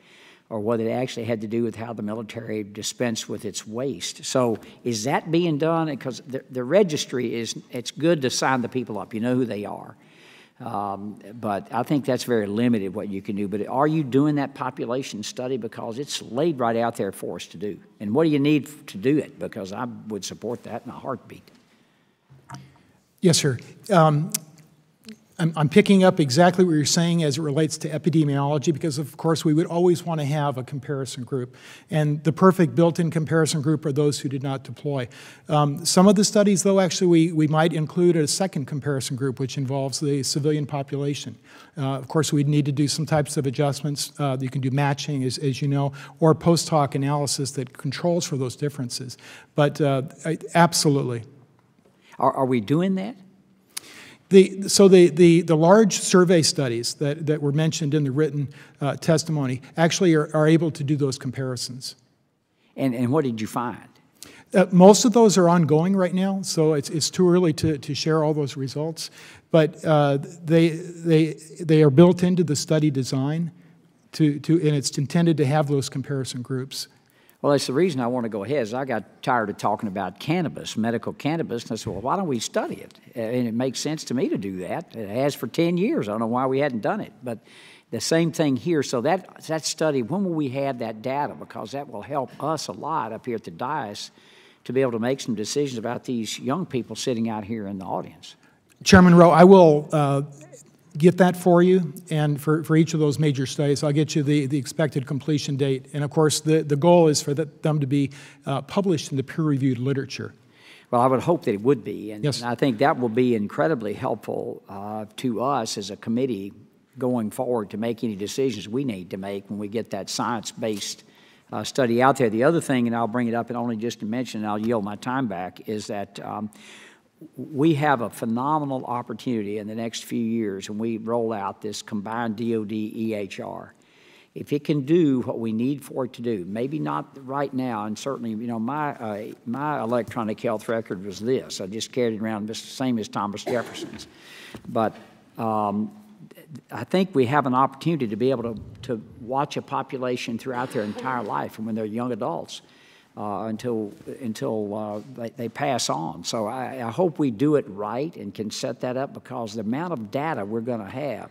or whether it actually had to do with how the military dispensed with its waste. So is that being done? Because the registry it's good to sign the people up. You know who they are. But I think that's very limited what you can do. But are you doing that population study? Because it's laid right out there for us to do. And what do you need to do it? Because I would support that in a heartbeat. Yes, sir. I'm picking up exactly what you're saying as it relates to epidemiology, because of course we would always want to have a comparison group. And the perfect built-in comparison group are those who did not deploy. Some of the studies, though, actually we might include a second comparison group, which involves the civilian population. Of course, we'd need to do some types of adjustments. You can do matching, as you know, or post-hoc analysis that controls for those differences. But absolutely. Are we doing that? So the large survey studies that were mentioned in the written testimony actually are able to do those comparisons. And what did you find? Most of those are ongoing right now, so it's too early to share all those results. But they are built into the study design, and it's intended to have those comparison groups. Well, that's the reason I want to go ahead, is I got tired of talking about cannabis, medical cannabis, and I said, well, why don't we study it? And it makes sense to me to do that. It has for 10 years. I don't know why we hadn't done it. But the same thing here. So that study, when will we have that data? Because that will help us a lot up here at the dais to be able to make some decisions about these young people sitting out here in the audience. Chairman Rowe, I will get that for you, and for each of those major studies, I'll get you the expected completion date. And of course, the goal is for them to be published in the peer-reviewed literature. Well, I would hope that it would be, and, yes. And I think that will be incredibly helpful to us as a committee going forward to make any decisions we need to make when we get that science-based study out there. The other thing, and I'll bring it up and only just to mention, and I'll yield my time back, is that we have a phenomenal opportunity in the next few years when we roll out this combined DOD EHR. If it can do what we need for it to do, maybe not right now, and certainly, you know, my electronic health record was this. I just carried it around the same as Thomas Jefferson's. But I think we have an opportunity to be able to watch a population throughout their entire life, from when they're young adults until they pass on. So I hope we do it right and can set that up, because the amount of data we're going to have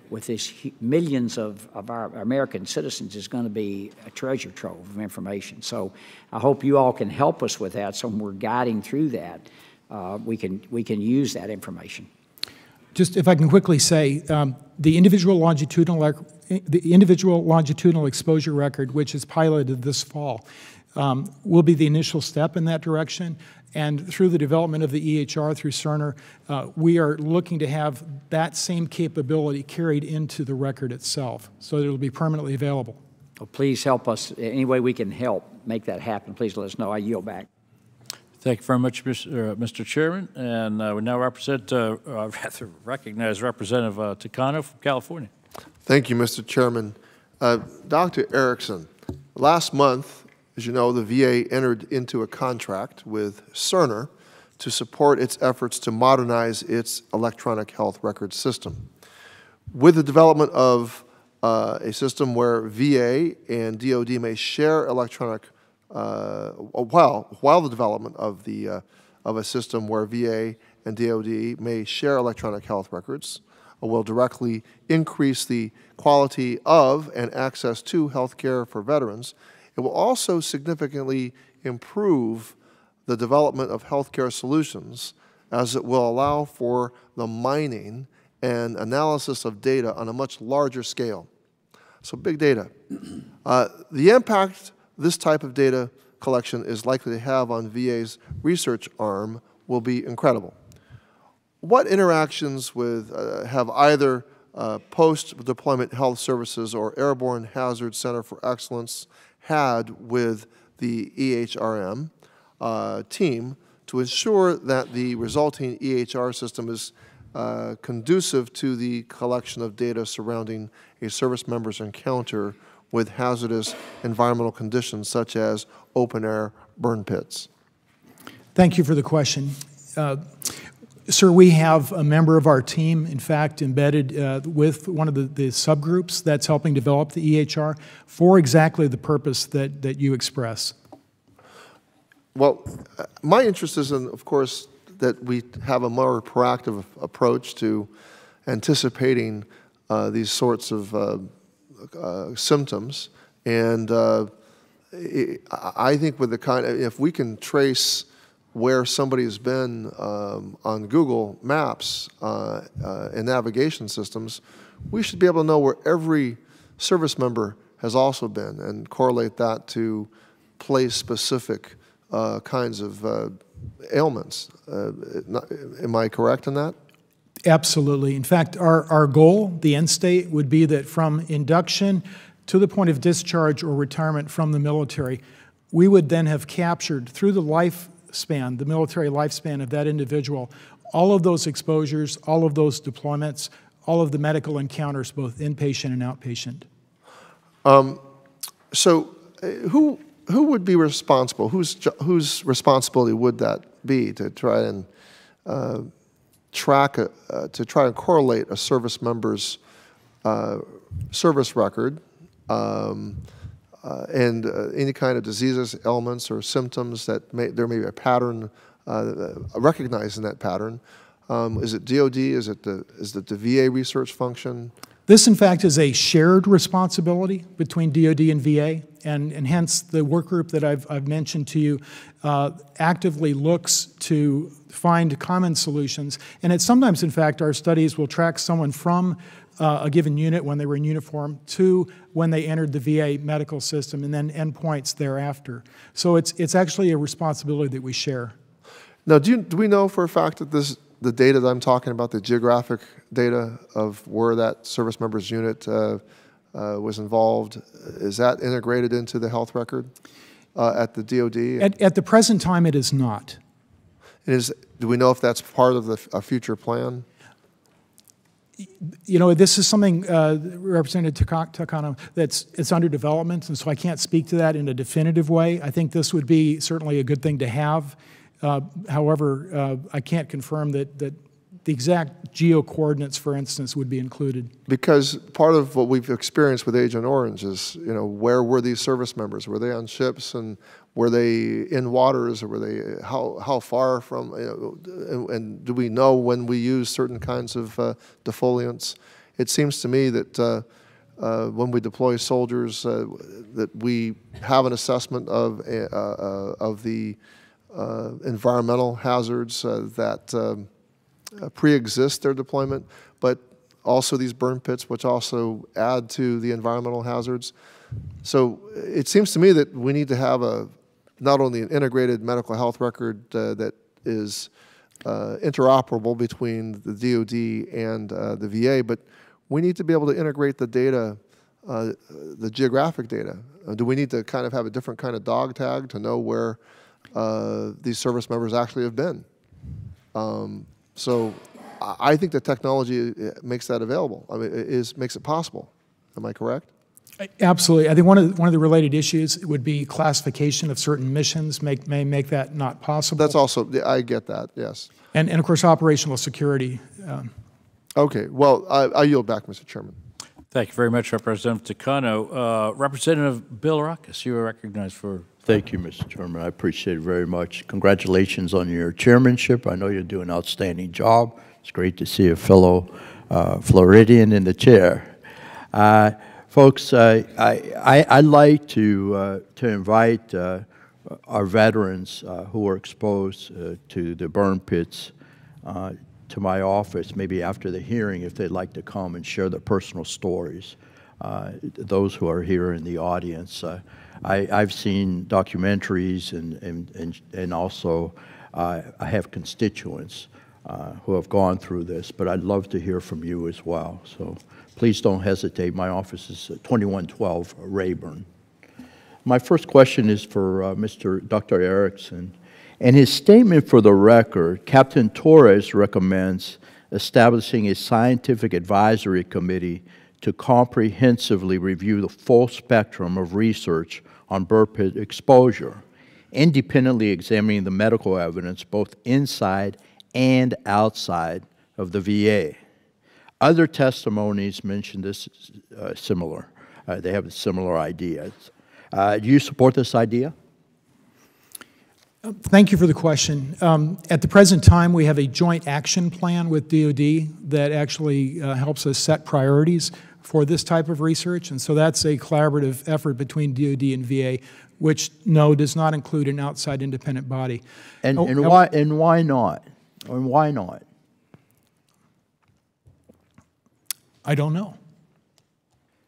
with this millions of our American citizens is going to be a treasure trove of information. So I hope you all can help us with that, so when we're guiding through that, we can use that information. Just if I can quickly say, the individual longitudinal exposure record, which is piloted this fall, will be the initial step in that direction. And through the development of the EHR through Cerner, we are looking to have that same capability carried into the record itself, so that it will be permanently available. Well, please help us. Any way we can help make that happen, please let us know. I yield back. Thank you very much, Mr. Chairman. And we now recognize Representative Takano from California. Thank you, Mr. Chairman. Dr. Erickson, last month As you know, the VA entered into a contract with Cerner to support its efforts to modernize its electronic health record system. With the development of a system where VA and DoD may share electronic, while the development of a system where VA and DoD may share electronic health records will directly increase the quality of and access to health care for veterans. It will also significantly improve the development of healthcare solutions, as it will allow for the mining and analysis of data on a much larger scale. So big data. The impact this type of data collection is likely to have on VA's research arm will be incredible. What interactions with have either post-deployment health services or Airborne Hazards Center for Excellence had with the EHRM team to ensure that the resulting EHR system is conducive to the collection of data surrounding a service member's encounter with hazardous environmental conditions such as open-air burn pits? Thank you for the question. Sir, we have a member of our team, in fact, embedded with one of the subgroups that's helping develop the EHR for exactly the purpose that you express. Well, my interest is in, of course, that we have a more proactive approach to anticipating these sorts of symptoms. And I think with the kind of, if we can trace where somebody has been on Google Maps and navigation systems, we should be able to know where every service member has also been and correlate that to place-specific kinds of ailments. Am I correct in that? Absolutely. In fact, our goal, the end state, would be that from induction to the point of discharge or retirement from the military, we would then have captured through the lifespan, the military lifespan of that individual, all of those exposures, all of those deployments, all of the medical encounters, both inpatient and outpatient. So who would be responsible? Whose responsibility would that be to try and to try and correlate a service member's service record and any kind of diseases, ailments, or symptoms that there may be a pattern, recognizing that pattern? Is it DoD? Is it the VA research function? This, in fact, is a shared responsibility between DoD and VA, and hence the work group that I've mentioned to you actively looks to find common solutions. And it's sometimes, in fact, our studies will track someone from a given unit when they were in uniform to when they entered the VA medical system, and then endpoints thereafter. So it's actually a responsibility that we share. Now, do we know for a fact that the data that I'm talking about, the geographic data of where that service member's unit was involved, is that integrated into the health record at the DoD? At the present time, it is not. Do we know if that's part of a future plan? You know, this is something, Representative Takano, it's under development, and so I can't speak to that in a definitive way. I think this would be certainly a good thing to have. However, I can't confirm that the exact geo-coordinates, for instance, would be included. Because part of what we've experienced with Agent Orange is, you know, where were these service members? Were they on ships, and were they in waters, or were they how far from? You know, and do we know when we use certain kinds of defoliants? It seems to me that when we deploy soldiers, that we have an assessment of the environmental hazards that pre-exist their deployment, but also these burn pits, which also add to the environmental hazards. So it seems to me that we need to have not only an integrated medical health record that is interoperable between the DoD and the VA, but we need to be able to integrate the data, the geographic data. Do we need to kind of have a different kind of dog tag to know where these service members actually have been? So I think the technology makes that available. I mean, makes it possible. Am I correct? Absolutely. I think one of the related issues would be classification of certain missions may make that not possible. That's also, I get that, yes. And of course, operational security. Okay, well, I yield back, Mr. Chairman. Thank you very much, Representative Takano. Representative Bill Rackus, you are recognized for... Thank you, Mr. Chairman. I appreciate it very much. Congratulations on your chairmanship. I know you're doing an outstanding job. It's great to see a fellow Floridian in the chair. Folks, I'd like to invite our veterans who were exposed to the burn pits to my office, maybe after the hearing, if they'd like to come and share their personal stories. Those who are here in the audience. I've seen documentaries and also I have constituents who have gone through this, but I'd love to hear from you as well. So please don't hesitate. My office is 2112 Rayburn. My first question is for Dr. Erickson. In his statement for the record, Captain Torres recommends establishing a scientific advisory committee to comprehensively review the full spectrum of research on burn pit exposure, independently examining the medical evidence both inside and outside of the VA. Other testimonies mention this similar. They have similar ideas. Do you support this idea? Thank you for the question. At the present time, we have a joint action plan with DoD that actually helps us set priorities for this type of research, and so that's a collaborative effort between DoD and VA, which, no, does not include an outside independent body. And why not? And why not? I don't know.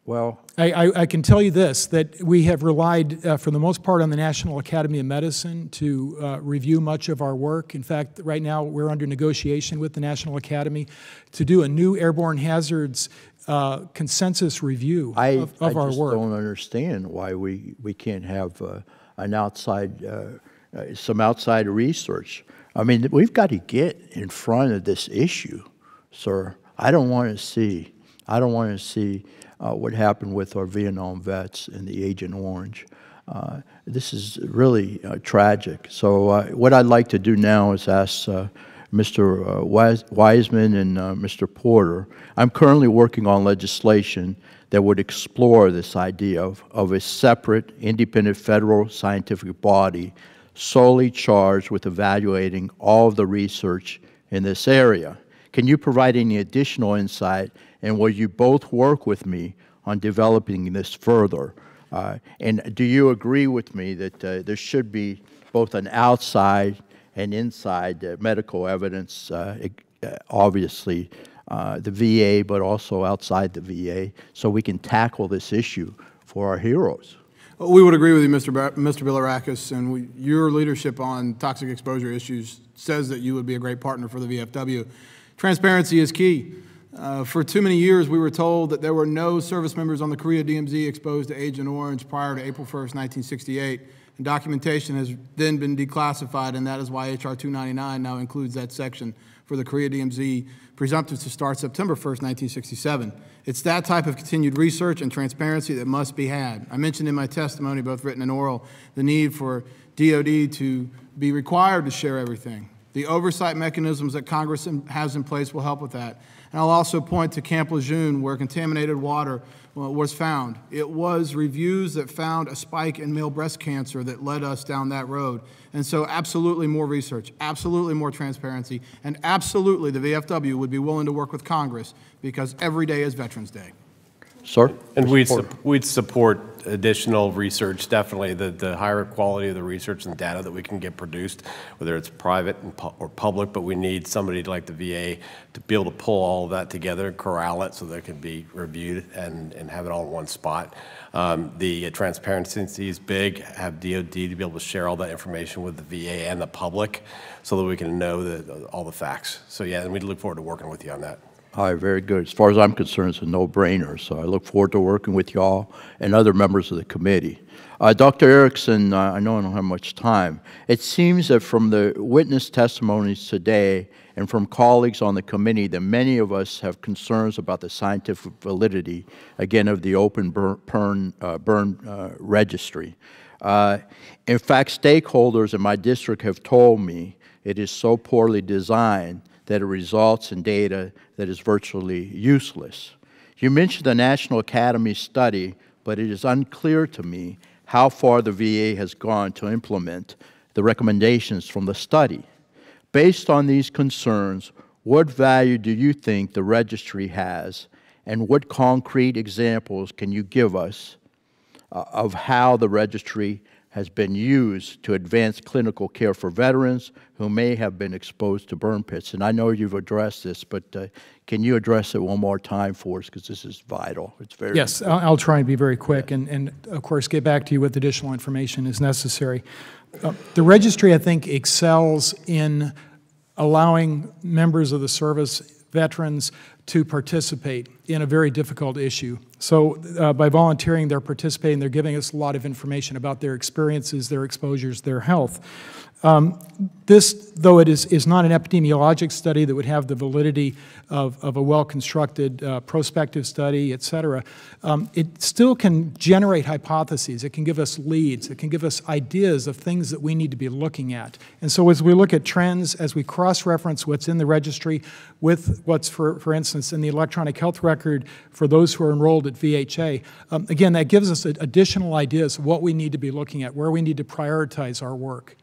Well, I can tell you this, that we have relied, for the most part, on the National Academy of Medicine to review much of our work. In fact, right now we're under negotiation with the National Academy to do a new Airborne Hazards consensus review of our work. I just don't understand why we can't have an outside, some outside research. I mean, we've got to get in front of this issue, sir. I don't want to see what happened with our Vietnam vets and the Agent Orange. This is really tragic. So what I'd like to do now is ask Mr. Wiseman and Mr. Porter. I'm currently working on legislation that would explore this idea of a separate, independent federal scientific body solely charged with evaluating all of the research in this area. Can you provide any additional insight, and will you both work with me on developing this further? And do you agree with me that there should be both an outside and inside medical evidence, obviously the VA, but also outside the VA, so we can tackle this issue for our heroes? We would agree with you, Mr. Bilirakis, and your leadership on toxic exposure issues says that you would be a great partner for the VFW. Transparency is key. For too many years, we were told that there were no service members on the Korea DMZ exposed to Agent Orange prior to April 1st, 1968. And documentation has then been declassified, and that is why H.R. 299 now includes that section for the Korea DMZ presumptive to start September 1st, 1967. It's that type of continued research and transparency that must be had. I mentioned in my testimony, both written and oral, the need for DoD to be required to share everything. The oversight mechanisms that Congress has in place will help with that. And I'll also point to Camp Lejeune, where contaminated water was found. It was reviews that found a spike in male breast cancer that led us down that road. And so absolutely more research, absolutely more transparency, and absolutely the VFW would be willing to work with Congress, because every day is Veterans Day. Sir? And we'd support additional research, definitely, the higher quality of the research and data that we can get produced, whether it's private or public, but we need somebody like the VA to be able to pull all of that together and corral it so that it can be reviewed and have it all in one spot. The transparency is big, have DoD to be able to share all that information with the VA and the public so that we can know all the facts. So yeah, and we look forward to working with you on that. All right, very good. As far as I'm concerned, it's a no-brainer, so I look forward to working with y'all and other members of the committee. Dr. Erickson, I know I don't have much time. It seems that from the witness testimonies today and from colleagues on the committee that many of us have concerns about the scientific validity, again, of the open burn registry. In fact, stakeholders in my district have told me it is so poorly designed that it results in data that is virtually useless. You mentioned the National Academy study, but it is unclear to me how far the VA has gone to implement the recommendations from the study. Based on these concerns, what value do you think the registry has, and what concrete examples can you give us of how the registry has been used to advance clinical care for veterans who may have been exposed to burn pits? And I know you've addressed this, but can you address it one more time for us, because this is vital. It's very Yes, I'll try and be very quick, and of course get back to you with additional information as necessary. The registry, I think, excels in allowing members of the service, veterans, to participate in a very difficult issue. So by volunteering, they're participating, they're giving us a lot of information about their experiences, their exposures, their health. This, though it is not an epidemiologic study that would have the validity of a well-constructed prospective study, et cetera, it still can generate hypotheses. It can give us leads. It can give us ideas of things that we need to be looking at. And so as we look at trends, as we cross-reference what's in the registry with what's, for instance, in the electronic health record for those who are enrolled at VHA, again, that gives us additional ideas of what we need to be looking at, where we need to prioritize our work.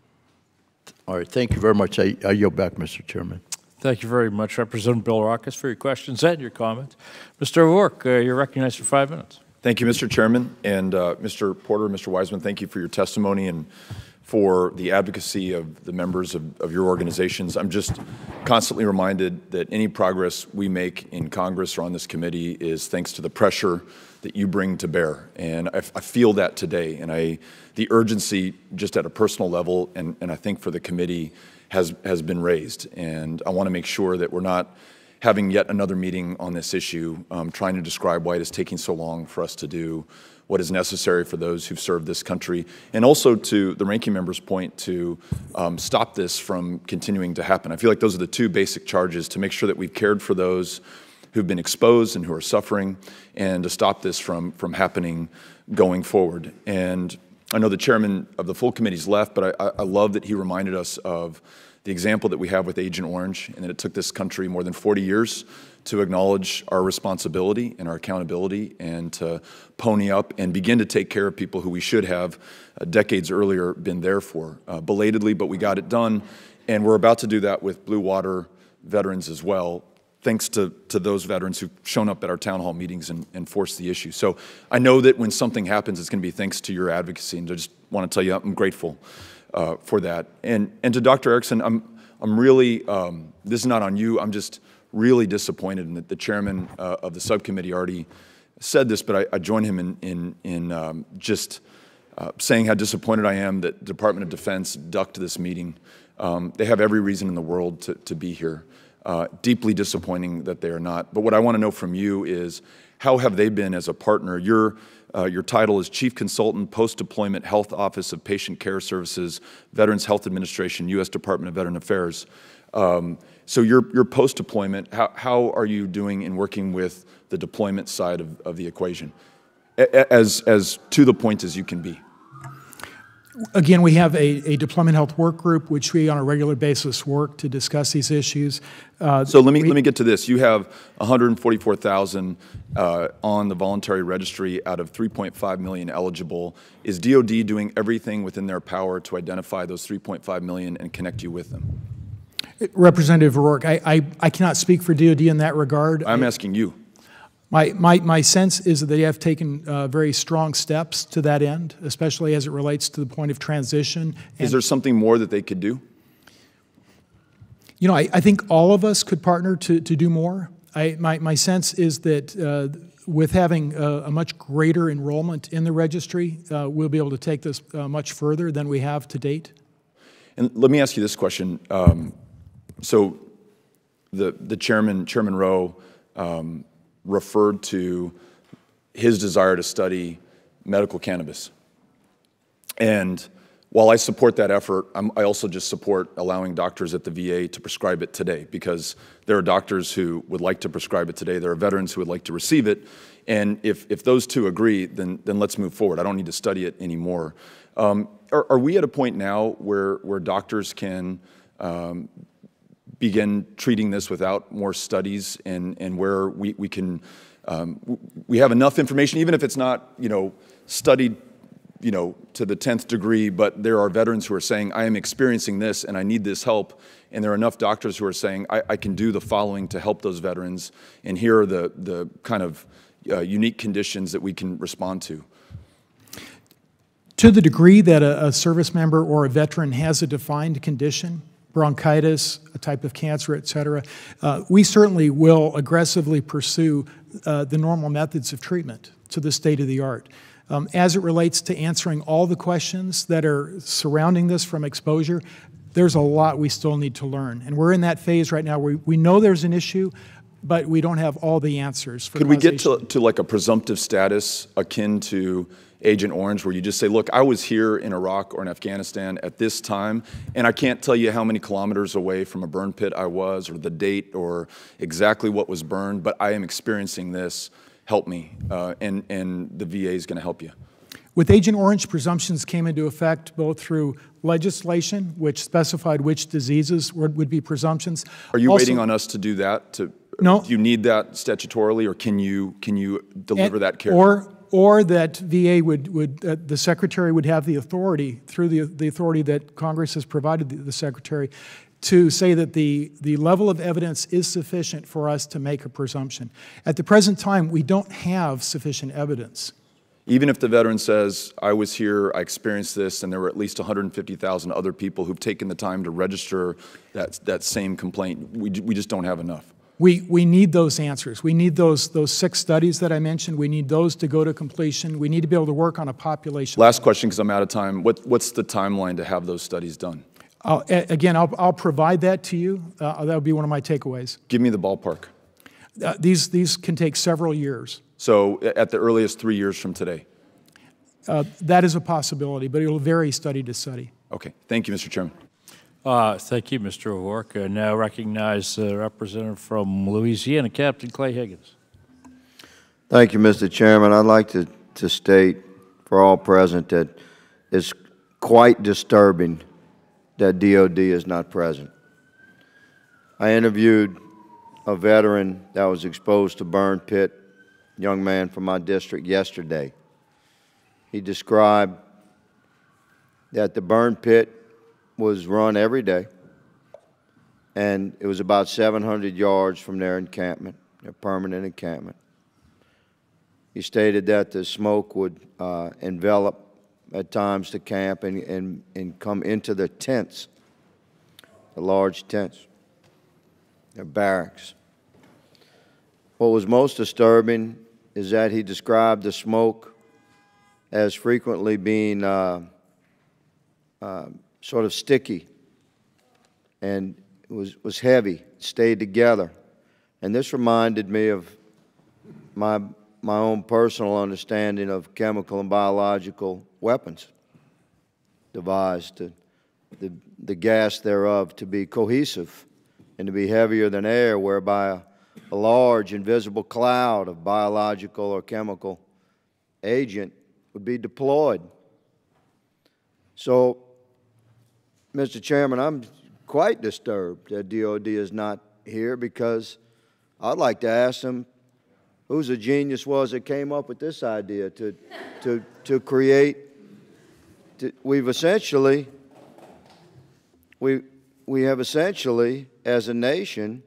All right, thank you very much. I yield back, Mr. Chairman. Thank you very much, Representative Bilirakis, for your questions and your comments. Mr. O'Rourke, you're recognized for 5 minutes. Thank you, Mr. Chairman. And Mr. Porter, Mr. Wiseman, thank you for your testimony and for the advocacy of the members of your organizations. I'm just constantly reminded that any progress we make in Congress or on this committee is thanks to the pressure that you bring to bear. And I feel that today. And the urgency just at a personal level and I think for the committee has been raised. And I want to make sure that we're not having yet another meeting on this issue, trying to describe why it is taking so long for us to do what is necessary for those who've served this country, and also to the ranking member's point to stop this from continuing to happen. I feel like those are the two basic charges: to make sure that we've cared for those who've been exposed and who are suffering, and to stop this from happening going forward. And I know the chairman of the full committee's left, but I love that he reminded us of the example that we have with Agent Orange, and that it took this country more than 40 years to acknowledge our responsibility and our accountability, and to pony up and begin to take care of people who we should have decades earlier been there for. Belatedly, but we got it done, and we're about to do that with Blue Water veterans as well, thanks to those veterans who've shown up at our town hall meetings and forced the issue. So I know that when something happens, it's going to be thanks to your advocacy, and I just want to tell you I'm grateful for that. And to Dr. Erickson, I'm really, this is not on you, I'm just really disappointed, and that the chairman of the subcommittee already said this, but I join him in just saying how disappointed I am that the Department of Defense ducked this meeting. They have every reason in the world to be here. Deeply disappointing that they are not. But what I want to know from you is, how have they been as a partner? Your title is Chief Consultant, Post-Deployment Health Office of Patient Care Services, Veterans Health Administration, U.S. Department of Veteran Affairs. So your post-deployment, how are you doing in working with the deployment side of the equation, as to the point as you can be? Again, we have a deployment health work group, which we on a regular basis work to discuss these issues. So let me get to this. You have 144,000 on the voluntary registry out of 3.5 million eligible. Is DOD doing everything within their power to identify those 3.5 million and connect you with them? Representative O'Rourke, I cannot speak for DOD in that regard. I'm asking you. My sense is that they have taken very strong steps to that end, especially as it relates to the point of transition. Is there something more that they could do? You know, I think all of us could partner to do more. My sense is that with having a much greater enrollment in the registry, we'll be able to take this much further than we have to date. And let me ask you this question. So the Chairman Rowe, referred to his desire to study medical cannabis. And while I support that effort, I also just support allowing doctors at the VA to prescribe it today, because there are doctors who would like to prescribe it today. There are veterans who would like to receive it. And if those two agree, then let's move forward. I don't need to study it anymore. Are we at a point now where doctors can begin treating this without more studies, and where we can, we have enough information, even if it's not, studied, to the 10th degree, but there are veterans who are saying, I am experiencing this and I need this help, and there are enough doctors who are saying, I can do the following to help those veterans, and here are the kind of unique conditions that we can respond to. To the degree that a service member or a veteran has a defined condition, bronchitis, a type of cancer, et cetera, we certainly will aggressively pursue the normal methods of treatment to the state of the art. As it relates to answering all the questions that are surrounding this from exposure, there's a lot we still need to learn. And we're in that phase right now where we know there's an issue, but we don't have all the answers for Could we get to like a presumptive status akin to Agent Orange, where you just say, look, I was here in Iraq or in Afghanistan at this time, and I can't tell you how many kilometers away from a burn pit I was, or the date, or exactly what was burned, but I am experiencing this. Help me, and the VA is going to help you. With Agent Orange, presumptions came into effect both through legislation, which specified which diseases would be presumptions. Are you waiting on us to do that? No. Do you need that statutorily, or can you deliver that care? Or that VA the Secretary would have the authority, through the authority that Congress has provided the Secretary, to say that the level of evidence is sufficient for us to make a presumption. At the present time, we don't have sufficient evidence. Even if the veteran says, I was here, I experienced this, and there were at least 150,000 other people who've taken the time to register that same complaint, we just don't have enough. We need those answers. We need those 6 studies that I mentioned. We need those to go to completion. We need to be able to work on a population. Last question, because I'm out of time. What's the timeline to have those studies done? Again, I'll provide that to you. That would be one of my takeaways. Give me the ballpark. These can take several years. So at the earliest 3 years from today? That is a possibility, but it will vary study to study. Okay. Thank you, Mr. Chairman. Thank you, Mr. O'Rourke. I now recognize the representative from Louisiana, Captain Clay Higgins. Thank you, Mr. Chairman. I'd like to state for all present that it's quite disturbing that DOD is not present. I interviewed a veteran that was exposed to burn pit, young man from my district, yesterday. He described that the burn pit was run every day, and it was about 700 yards from their encampment, their permanent encampment. He stated that the smoke would envelop at times the camp and come into the tents, the large tents, their barracks. What was most disturbing is that he described the smoke as frequently being sort of sticky, and was heavy, stayed together. And this reminded me of my own personal understanding of chemical and biological weapons devised, the gas thereof to be cohesive and to be heavier than air, whereby a large invisible cloud of biological or chemical agent would be deployed. So, Mr. Chairman, I'm quite disturbed that DOD is not here, because I'd like to ask them whose the genius was that came up with this idea to create. We have essentially, as a nation,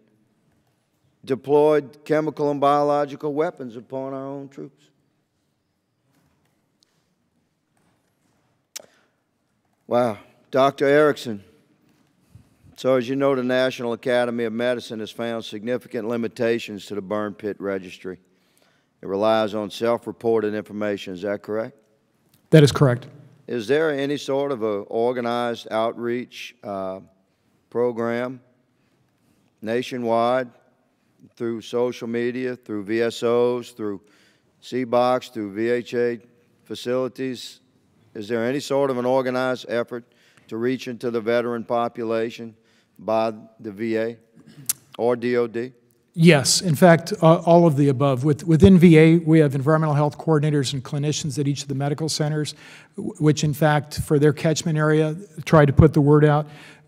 deployed chemical and biological weapons upon our own troops. Wow. Dr. Erickson, so as you know, the National Academy of Medicine has found significant limitations to the burn pit registry. It relies on self-reported information. Is that correct? That is correct. Is there any sort of an organized outreach program nationwide through social media, through VSOs, through C-Box, through VHA facilities? Is there any sort of an organized effort to reach into the veteran population by the VA or DOD? Yes, in fact, all of the above. Within VA, we have environmental health coordinators and clinicians at each of the medical centers, which in fact, for their catchment area, try to put the word out.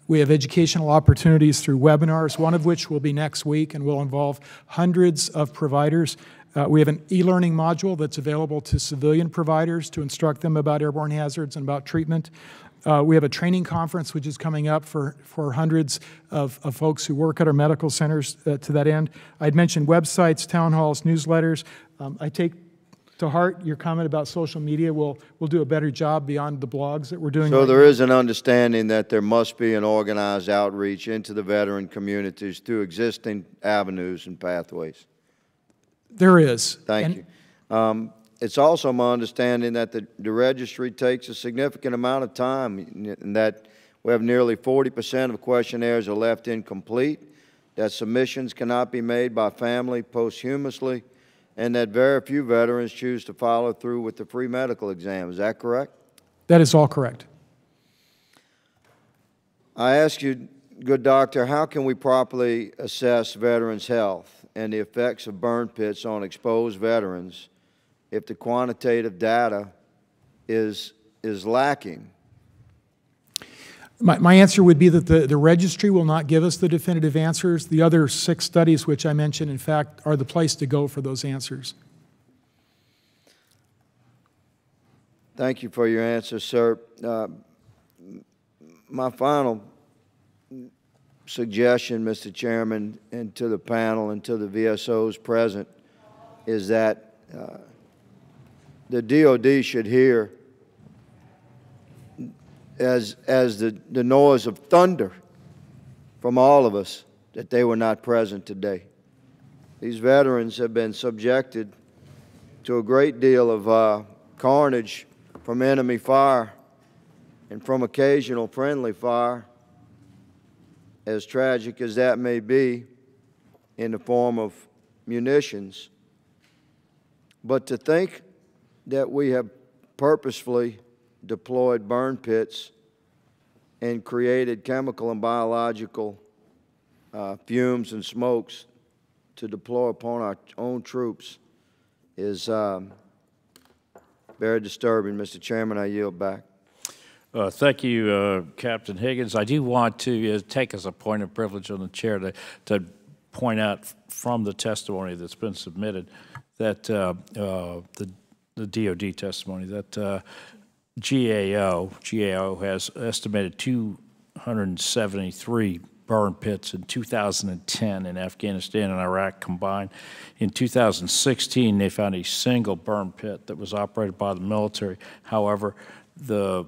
We have educational opportunities through webinars, one of which will be next week and will involve hundreds of providers. We have an e-learning module that's available to civilian providers to instruct them about airborne hazards and about treatment. We have a training conference which is coming up for hundreds of folks who work at our medical centers to that end. I'd mentioned websites, town halls, newsletters. I take to heart your comment about social media. We'll do a better job beyond the blogs that we're doing. So right there now. is an understanding that there must be an organized outreach into the veteran communities through existing avenues and pathways. There is. Thank you. It's also my understanding that the registry takes a significant amount of time, and that we have nearly 40% of questionnaires are left incomplete, that submissions cannot be made by family posthumously, and that very few veterans choose to follow through with the free medical exam. Is that correct? That is all correct. I ask you, good doctor, how can we properly assess veterans' health and the effects of burn pits on exposed veterans if the quantitative data is lacking? My answer would be that the registry will not give us the definitive answers. The other 6 studies which I mentioned, in fact, are the place to go for those answers. Thank you for your answer, sir. My final suggestion, Mr. Chairman, and to the panel and to the VSOs present, is that the DOD should hear as the noise of thunder from all of us that they were not present today. These veterans have been subjected to a great deal of carnage from enemy fire and from occasional friendly fire, as tragic as that may be, in the form of munitions. But to think that we have purposefully deployed burn pits and created chemical and biological fumes and smokes to deploy upon our own troops is very disturbing. Mr. Chairman, I yield back. Thank you, Captain Higgins. I do want to take as a point of privilege on the chair to point out from the testimony that's been submitted that the DOD testimony that GAO has estimated 273 burn pits in 2010 in Afghanistan and Iraq combined. In 2016, they found a single burn pit that was operated by the military. However, the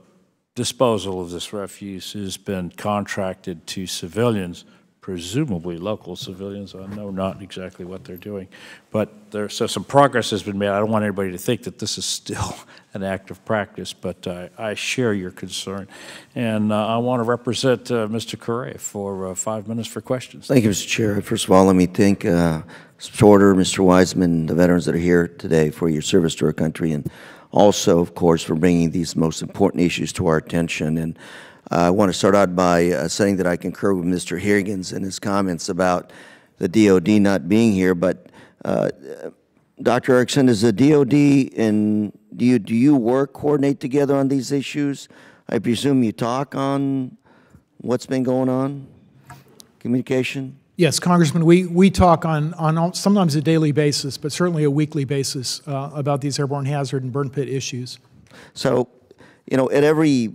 disposal of this refuse has been contracted to civilians, presumably local civilians. I know not exactly what they're doing, but so some progress has been made. I don't want anybody to think that this is still an active practice, but I share your concern. And I want to represent Mr. Correa for 5 minutes for questions. Thank you, Mr. Chair. First of all, let me thank Mr. Porter, Mr. Wiseman, the veterans that are here today for your service to our country, and also, of course, for bringing these most important issues to our attention. And I want to start out by saying that I concur with Mr. Higgins and his comments about the DOD not being here. But Dr. Erickson, is the DOD and do you coordinate together on these issues? I presume you talk on what's been going on, communication? Yes, Congressman, we talk on sometimes a daily basis, but certainly a weekly basis about these airborne hazard and burn pit issues. So, you know, at every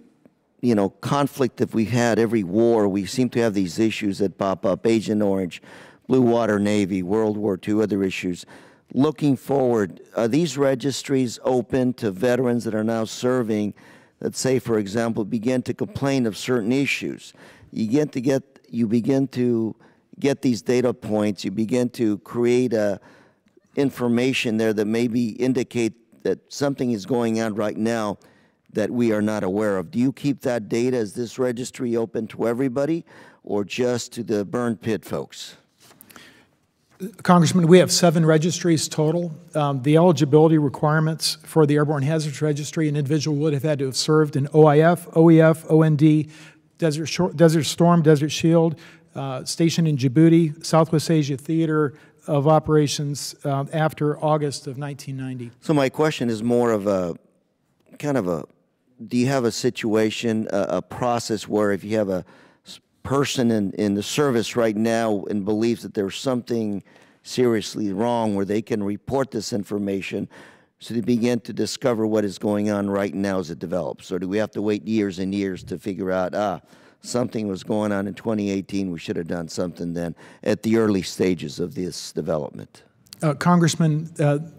conflict that we've had, every war, we seem to have these issues that pop up: Agent Orange, Blue Water Navy, World War II, other issues. Looking forward, are these registries open to veterans that are now serving, that say, for example, begin to complain of certain issues? You begin to get these data points, you begin to create information there that maybe indicate that something is going on right now that we are not aware of. Do you keep that data? Is this registry open to everybody or just to the burn pit folks? Congressman, we have 7 registries total. The eligibility requirements for the Airborne Hazards Registry, an individual would have had to have served in OIF, OEF, OND, Desert Storm, Desert Shield, stationed in Djibouti, Southwest Asia Theater of Operations after August of 1990. So my question is more of a, kind of a, do you have a situation, a process where if you have a person in the service right now and believes that there's something seriously wrong, where they can report this information so they begin to discover what is going on right now as it develops? Or do we have to wait years and years to figure out, something was going on in 2018, we should have done something then at the early stages of this development? Congressman,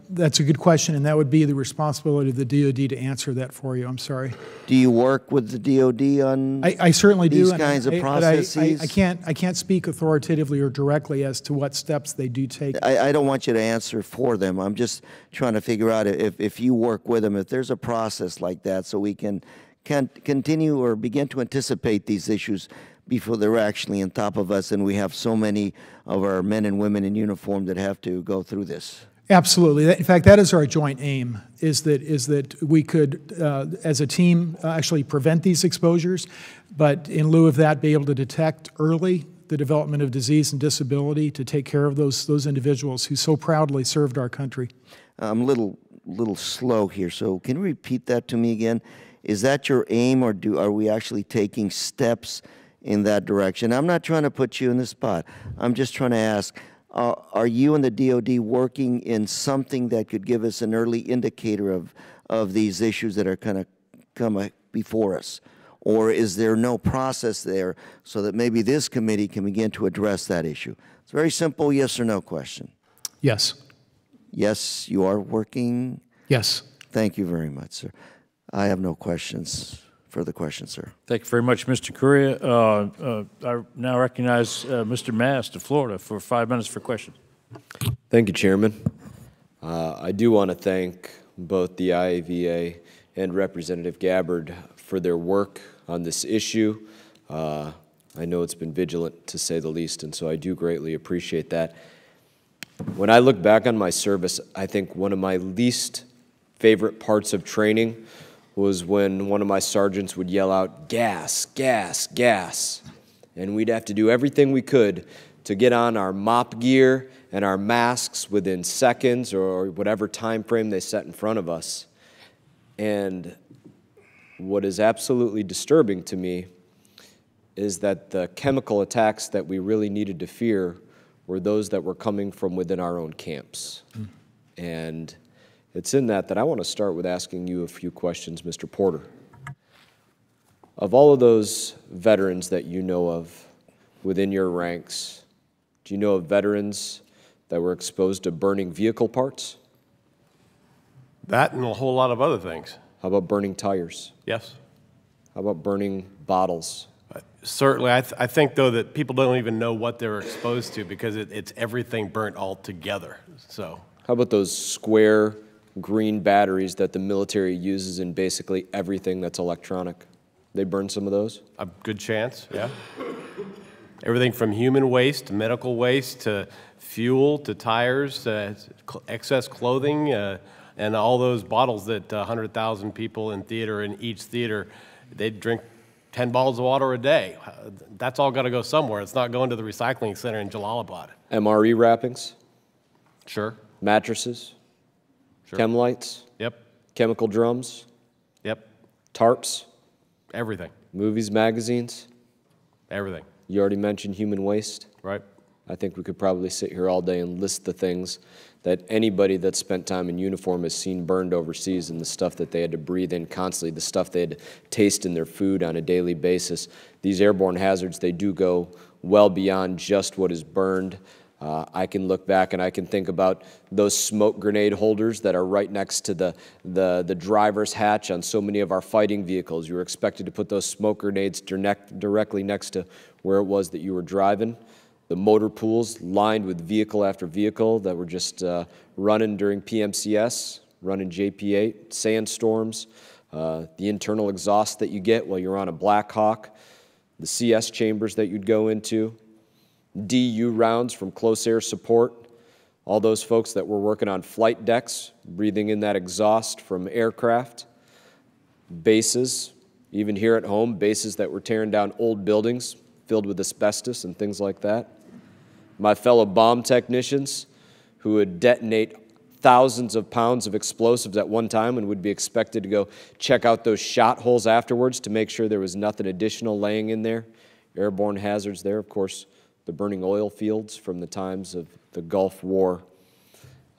that's a good question, and that would be the responsibility of the DOD to answer that for you. I'm sorry. Do you work with the DOD on I certainly these do, kinds of processes? I can't speak authoritatively or directly as to what steps they do take. I don't want you to answer for them. I'm just trying to figure out if you work with them, if there's a process like that, so we can continue or begin to anticipate these issues before they're actually on top of us, and we have so many of our men and women in uniform that have to go through this. Absolutely. In fact, that is our joint aim, is that we could, as a team, actually prevent these exposures, but in lieu of that, be able to detect early the development of disease and disability to take care of those individuals who so proudly served our country. I'm a little slow here, so can you repeat that to me again? Is that your aim, or are we actually taking steps in that direction? I'm not trying to put you in the spot. I'm just trying to ask, are you and the DOD working in something that could give us an early indicator of these issues that are kind of come before us? Or is there no process there so that maybe this committee can begin to address that issue? It's a very simple yes or no question. Yes. Yes, you are working? Yes. Thank you very much, sir. I have no questions. Further questions, sir. Thank you very much, Mr. Correa. I now recognize Mr. Mast of Florida for 5 minutes for questions. Thank you, Chairman. I do want to thank both the IAVA and Representative Gabbard for their work on this issue. I know it's been vigilant, to say the least, and so I do greatly appreciate that. When I look back on my service, I think one of my least favorite parts of training was when one of my sergeants would yell out, "Gas, gas, gas." And we'd have to do everything we could to get on our mop gear and our masks within seconds or whatever time frame they set in front of us. And what is absolutely disturbing to me is that the chemical attacks that we really needed to fear were those that were coming from within our own camps. And it's in that I want to start with asking you a few questions, Mr. Porter. Of all of those veterans that you know of within your ranks, do you know of veterans that were exposed to burning vehicle parts? That and a whole lot of other things. How about burning tires? Yes. How about burning bottles? Certainly. I think, though, that people don't even know what they're exposed to because it's everything burnt all together. So. How about those square green batteries that the military uses in basically everything that's electronic? They burn some of those? A good chance, yeah. Everything from human waste to medical waste to fuel to tires, excess clothing, and all those bottles that 100,000 people in each theater, they drink 10 bottles of water a day. That's all got to go somewhere. It's not going to the recycling center in Jalalabad. MRE wrappings? Sure. Mattresses? Sure. Chem lights? Yep. Chemical drums? Yep. Tarps? Everything. Movies, magazines? Everything. You already mentioned human waste? Right. I think we could probably sit here all day and list the things that anybody that spent time in uniform has seen burned overseas, and the stuff that they had to breathe in constantly, the stuff they had to taste in their food on a daily basis. These airborne hazards, they do go well beyond just what is burned. I can look back and I can think about those smoke grenade holders that are right next to the driver's hatch on so many of our fighting vehicles. You were expected to put those smoke grenades directly next to where it was that you were driving. The motor pools lined with vehicle after vehicle that were just running during PMCS, running JP8, sandstorms, the internal exhaust that you get while you're on a Black Hawk, the CS chambers that you'd go into, DU rounds from close air support all those folks that were working on flight decks, breathing in that exhaust from aircraft, bases, even here at home, bases that were tearing down old buildings filled with asbestos and things like that. My fellow bomb technicians who would detonate thousands of pounds of explosives at one time and would be expected to go check out those shot holes afterwards to make sure there was nothing additional laying in there. Airborne hazards there, of course, the burning oil fields from the times of the Gulf War.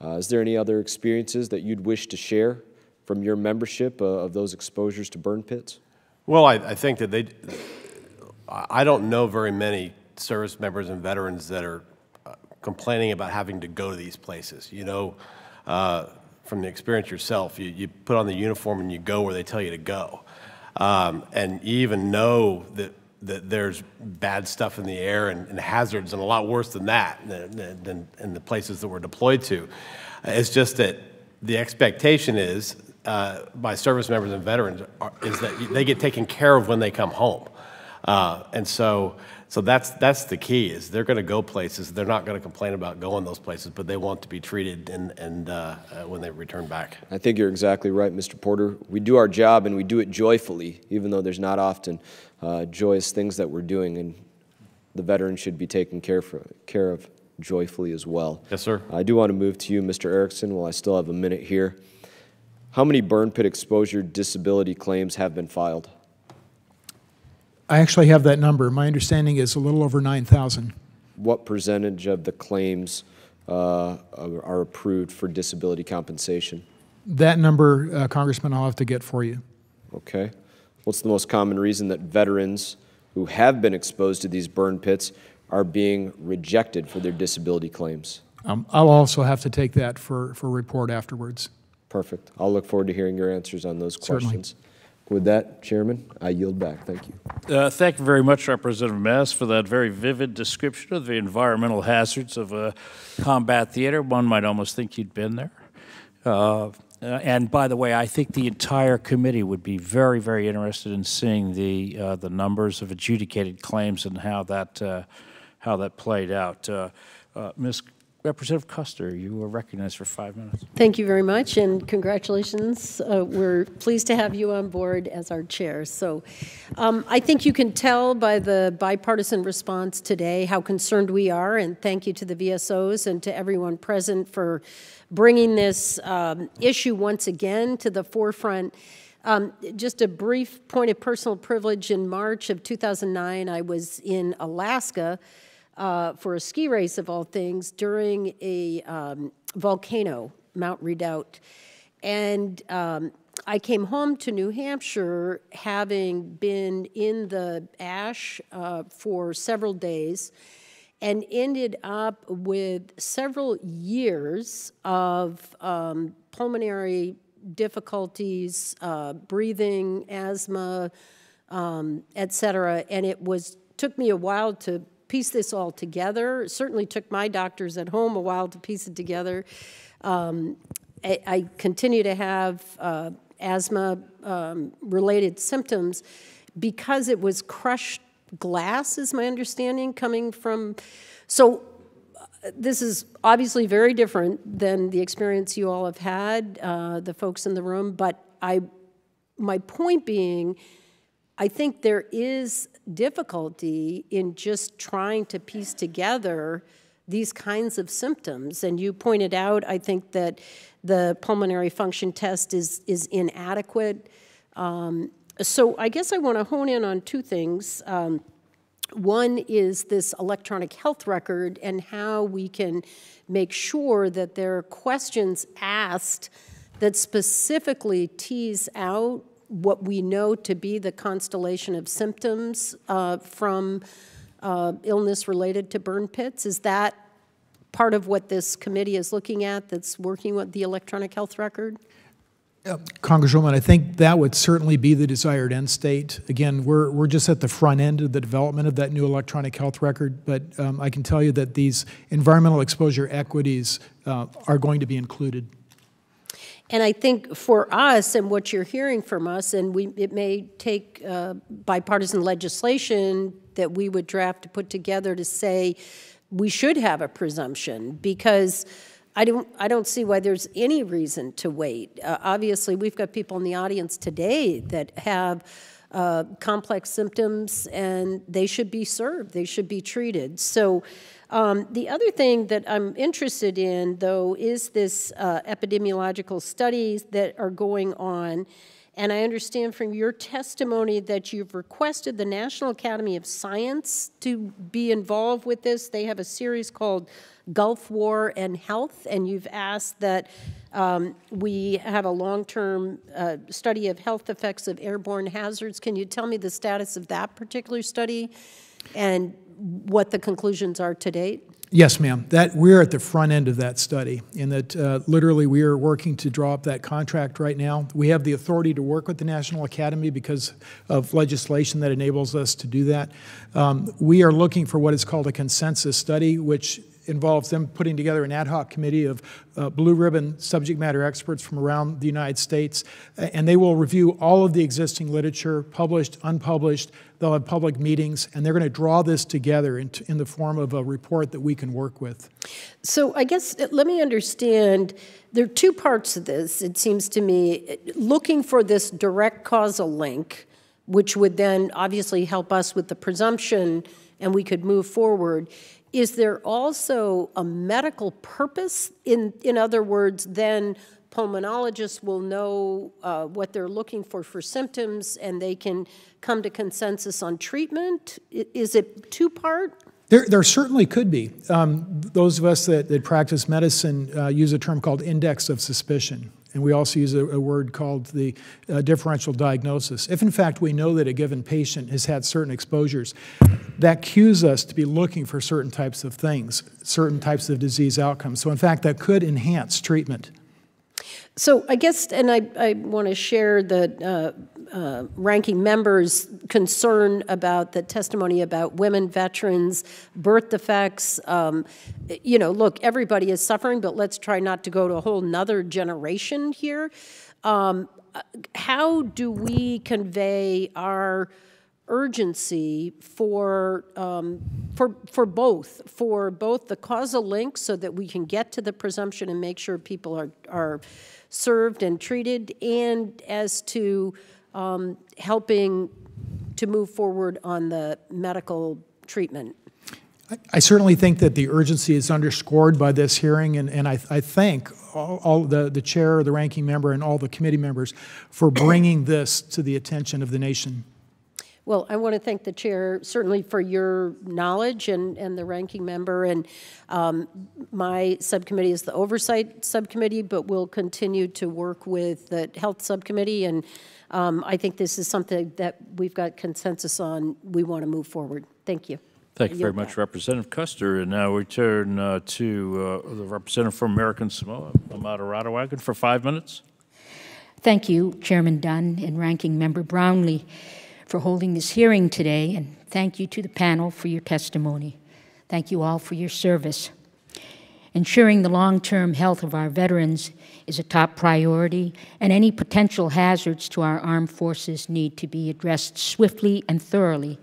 Is there any other experiences that you'd wish to share from your membership of those exposures to burn pits? Well, I think that I don't know very many service members and veterans that are complaining about having to go to these places. You know, from the experience yourself, you put on the uniform and you go where they tell you to go. And you even know that there's bad stuff in the air and hazards, and a lot worse than that than in the places that we're deployed to. It's just that the expectation is by service members and veterans is that they get taken care of when they come home. And so that's the key, is they're going to go places. They're not going to complain about going those places, but they want to be treated and when they return back. I think you're exactly right, Mr. Porter. We do our job, and we do it joyfully, even though there's not often joyous things that we're doing, and the veterans should be taken care of joyfully as well. Yes, sir. I do want to move to you, Mr. Erickson, while I still have a minute here. How many burn pit exposure disability claims have been filed? I actually have that number. My understanding is a little over 9,000. What percentage of the claims are approved for disability compensation? That number, Congressman, I'll have to get for you. Okay. What's the most common reason that veterans who have been exposed to these burn pits are being rejected for their disability claims? I'll also have to take that for a report afterwards. Perfect. I'll look forward to hearing your answers on those questions. Certainly. With that, Chairman, I yield back. Thank you. Thank you very much, Representative Mass, for that very vivid description of the environmental hazards of a combat theater. One might almost think you'd been there. And by the way, I think the entire committee would be very, very interested in seeing the numbers of adjudicated claims and how that played out. Ms. Representative Custer, you are recognized for 5 minutes. Thank you very much, and congratulations. We're pleased to have you on board as our chair. So I think you can tell by the bipartisan response today how concerned we are, and thank you to the VSOs and to everyone present for bringing this issue once again to the forefront. Just a brief point of personal privilege. In March of 2009, I was in Alaska for a ski race, of all things, during a volcano, Mount Redoubt. And I came home to New Hampshire having been in the ash for several days and ended up with several years of pulmonary difficulties, breathing, asthma, et cetera. And it took me a while to piece this all together. It certainly took my doctors at home a while to piece it together. I continue to have asthma-related symptoms because it was crushed glass, is my understanding, coming from. So this is obviously very different than the experience you all have had, the folks in the room, but my point being, I think there is difficulty in just trying to piece together these kinds of symptoms. And you pointed out, I think, that the pulmonary function test is inadequate. So I guess I want to hone in on two things. One is this electronic health record and how we can make sure that there are questions asked that specifically tease out what we know to be the constellation of symptoms from illness related to burn pits. Is that part of what this committee is looking at that's working with the electronic health record? Congresswoman, I think that would certainly be the desired end state. Again, we're just at the front end of the development of that new electronic health record, but I can tell you that these environmental exposure equities are going to be included. And I think for us, and what you're hearing from us, and it may take bipartisan legislation that we would draft to put together to say we should have a presumption, because I don't see why there's any reason to wait. Obviously, we've got people in the audience today that have complex symptoms, and they should be served. They should be treated. So the other thing that I'm interested in, though, is this epidemiological studies that are going on. And I understand from your testimony that you've requested the National Academy of Science to be involved with this. They have a series called Gulf War and Health, and you've asked that we have a long-term study of health effects of airborne hazards. Can you tell me the status of that particular study and what the conclusions are to date? Yes, ma'am. We're at the front end of that study, in that literally we are working to draw up that contract right now. We have the authority to work with the National Academy because of legislation that enables us to do that. We are looking for what is called a consensus study, which involves them putting together an ad hoc committee of blue ribbon subject matter experts from around the United States, and they will review all of the existing literature, published, unpublished. They'll have public meetings, and they're going to draw this together in the form of a report that we can work with. So I guess, let me understand, there are two parts of this, it seems to me. Looking for this direct causal link, which would then obviously help us with the presumption, and we could move forward. Is there also a medical purpose? In other words, then pulmonologists will know what they're looking for symptoms, and they can come to consensus on treatment? Is it two-part? There certainly could be. Those of us that practice medicine use a term called index of suspicion. And we also use a word called the differential diagnosis. If, in fact, we know that a given patient has had certain exposures, that cues us to be looking for certain types of things, certain types of disease outcomes. So, in fact, that could enhance treatment. So I guess, and I want to share the ranking member's concern about the testimony about women veterans, birth defects. You know, look, everybody is suffering, but let's try not to go to a whole nother generation here. How do we convey our urgency for both the causal link, so that we can get to the presumption and make sure people are served and treated, and as to helping to move forward on the medical treatment? I certainly think that the urgency is underscored by this hearing, and I thank all the chair, the ranking member, and all the committee members for bringing this to the attention of the nation. Well, I want to thank the chair, certainly for your knowledge, and the ranking member. And my subcommittee is the oversight subcommittee, but we'll continue to work with the health subcommittee. And I think this is something that we've got consensus on. We want to move forward. Thank you. Thank you very much, Representative Custer. And now we turn to the representative from American Samoa, Amada Radawagan, for 5 minutes. Thank you, Chairman Dunn and Ranking Member Brownlee, for holding this hearing today, and thank you to the panel for your testimony. Thank you all for your service. Ensuring the long-term health of our veterans is a top priority, and any potential hazards to our armed forces need to be addressed swiftly and thoroughly.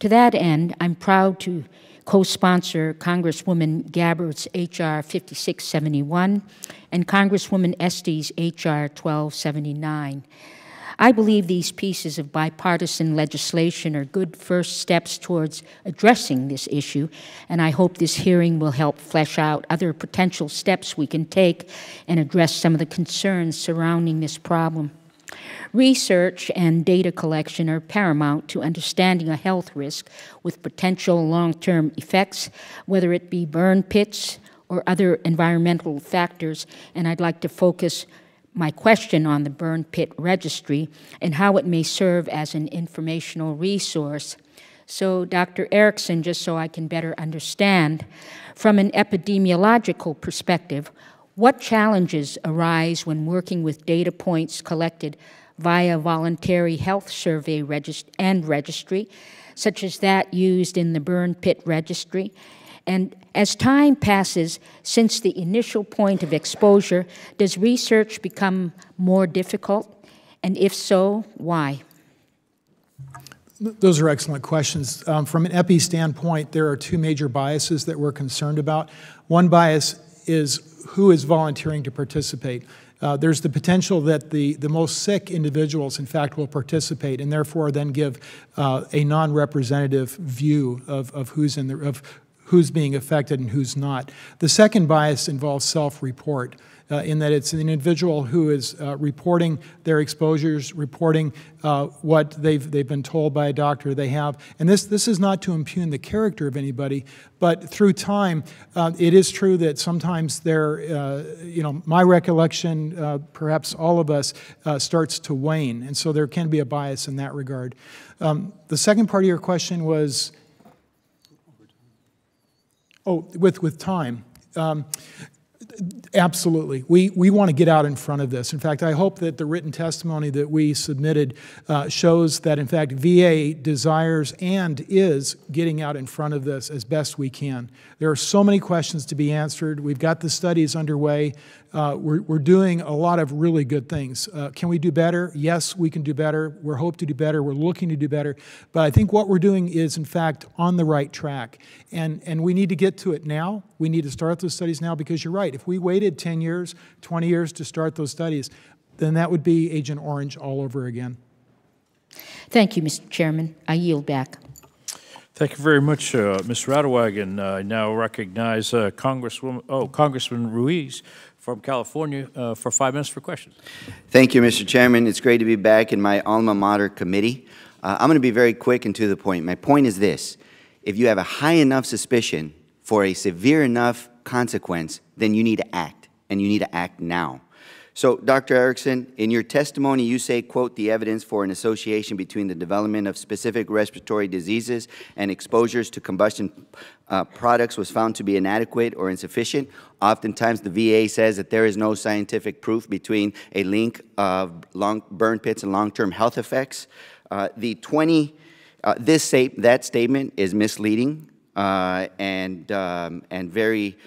To that end, I'm proud to co-sponsor Congresswoman Gabbard's H.R. 5671 and Congresswoman Estes' H.R. 1279. I believe these pieces of bipartisan legislation are good first steps towards addressing this issue, and I hope this hearing will help flesh out other potential steps we can take and address some of the concerns surrounding this problem. Research and data collection are paramount to understanding a health risk with potential long-term effects, whether it be burn pits or other environmental factors, and I'd like to focus my question on the burn pit registry and how it may serve as an informational resource. So, Dr. Erickson, just so I can better understand, from an epidemiological perspective, what challenges arise when working with data points collected via voluntary health survey and registry, such as that used in the burn pit registry? And as time passes since the initial point of exposure, does research become more difficult? And if so, why? Those are excellent questions. From an epi standpoint, there are two major biases that we're concerned about. One bias is who is volunteering to participate. There's the potential that the most sick individuals, in fact, will participate and therefore then give a non-representative view of who's being affected and who's not. The second bias involves self-report. In that it's an individual who is reporting their exposures, reporting what they've been told by a doctor they have. And this is not to impugn the character of anybody, but through time, it is true that sometimes my recollection, perhaps all of us, starts to wane. And so there can be a bias in that regard. The second part of your question was, with time. Absolutely. We want to get out in front of this. In fact, I hope that the written testimony that we submitted shows that, in fact, VA desires and is getting out in front of this as best we can. There are so many questions to be answered. We've got the studies underway. We're doing a lot of really good things. Can we do better? Yes, we can do better. We're hoping to do better. We're looking to do better. But I think what we're doing is, in fact, on the right track. And we need to get to it now. We need to start those studies now, because you're right. If we waited 10 years, 20 years to start those studies, then that would be Agent Orange all over again. Thank you, Mr. Chairman. I yield back. Thank you very much, Ms. Radewagen. I now recognize Congressman Ruiz from California for 5 minutes for questions. Thank you, Mr. Chairman. It's great to be back in my alma mater committee. I'm going to be very quick and to the point. My point is this. If you have a high enough suspicion for a severe enough consequence, then you need to act, and you need to act now. So, Dr. Erickson, in your testimony, you say, quote, the evidence for an association between the development of specific respiratory diseases and exposures to combustion products was found to be inadequate or insufficient. Oftentimes, the VA says that there is no scientific proof between a link of burn pits and long-term health effects. That statement is misleading and very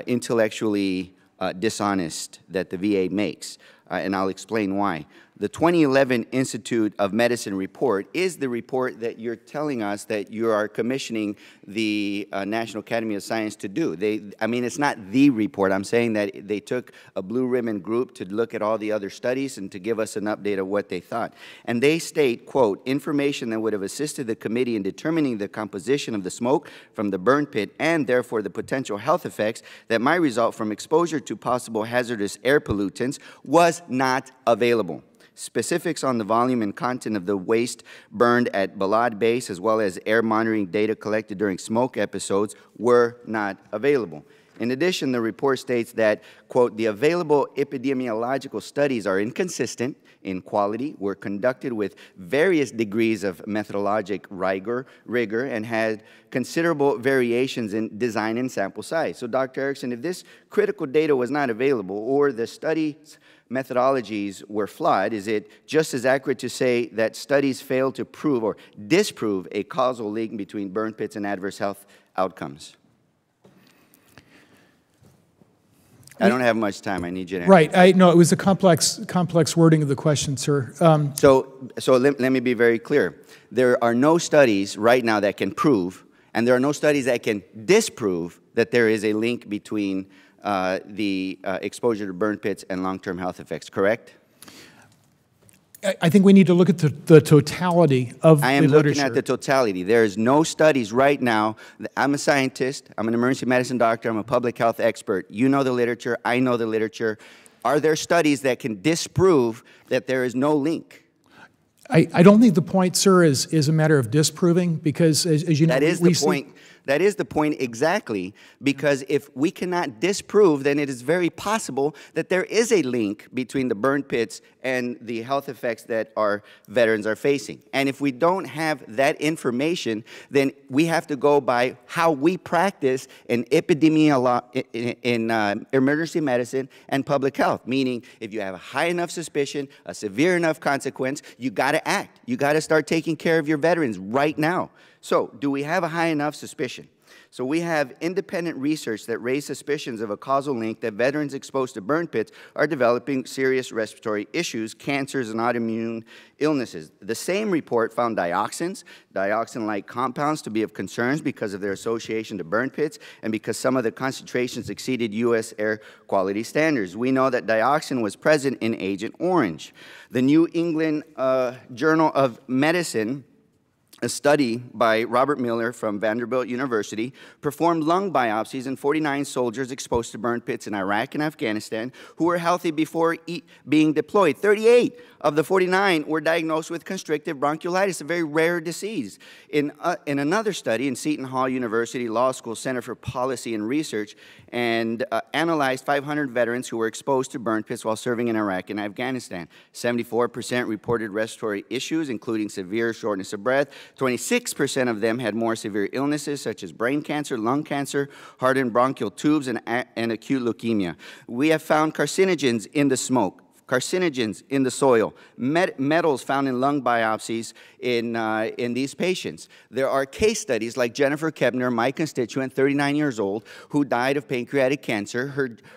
intellectually dishonest that the VA makes, and I'll explain why. The 2011 Institute of Medicine report is the report that you're telling us that you are commissioning the National Academy of Science to do. I mean, it's not the report. I'm saying that they took a blue ribbon group to look at all the other studies and to give us an update of what they thought. And they state, quote, information that would have assisted the committee in determining the composition of the smoke from the burn pit and therefore the potential health effects that might result from exposure to possible hazardous air pollutants was not available. Specifics on the volume and content of the waste burned at Balad Base, as well as air monitoring data collected during smoke episodes, were not available. In addition, the report states that, quote, the available epidemiological studies are inconsistent in quality, were conducted with various degrees of methodologic rigor, and had considerable variations in design and sample size. So, Dr. Erickson, if this critical data was not available or the studies methodologies were flawed, is it just as accurate to say that studies failed to prove or disprove a causal link between burn pits and adverse health outcomes? I don't have much time. I need you to answer. Right. No, it was a complex wording of the question, sir. So let me be very clear. There are no studies right now that can prove, and there are no studies that can disprove that there is a link between the exposure to burn pits and long-term health effects, correct? I think we need to look at the totality of the literature. I am looking at the totality. There is no studies right now. I'm a scientist. I'm an emergency medicine doctor. I'm a public health expert. You know the literature. I know the literature. Are there studies that can disprove that there is no link? I don't think the point, sir, is a matter of disproving, because as you know, that is the point. That is the point exactly, because if we cannot disprove, then it is very possible that there is a link between the burn pits and the health effects that our veterans are facing. And if we don't have that information, then we have to go by how we practice in emergency medicine and public health, meaning if you have a high enough suspicion, a severe enough consequence, you got to act. You got to start taking care of your veterans right now. So, do we have a high enough suspicion? So we have independent research that raised suspicions of a causal link that veterans exposed to burn pits are developing serious respiratory issues, cancers, and autoimmune illnesses. The same report found dioxins, dioxin-like compounds to be of concerns because of their association to burn pits and because some of the concentrations exceeded U.S. air quality standards. We know that dioxin was present in Agent Orange. The New England Journal of Medicine, a study by Robert Miller from Vanderbilt University, performed lung biopsies in 49 soldiers exposed to burn pits in Iraq and Afghanistan who were healthy before being deployed. 38 of the 49 were diagnosed with constrictive bronchiolitis, a very rare disease. In another study in Seton Hall University Law School Center for Policy and Research, and analyzed 500 veterans who were exposed to burn pits while serving in Iraq and Afghanistan. 74% reported respiratory issues, including severe shortness of breath. 26% of them had more severe illnesses, such as brain cancer, lung cancer, hardened bronchial tubes, and acute leukemia. We have found carcinogens in the smoke, carcinogens in the soil, metals found in lung biopsies in these patients. There are case studies like Jennifer Kepner, my constituent, 39 years old, who died of pancreatic cancer.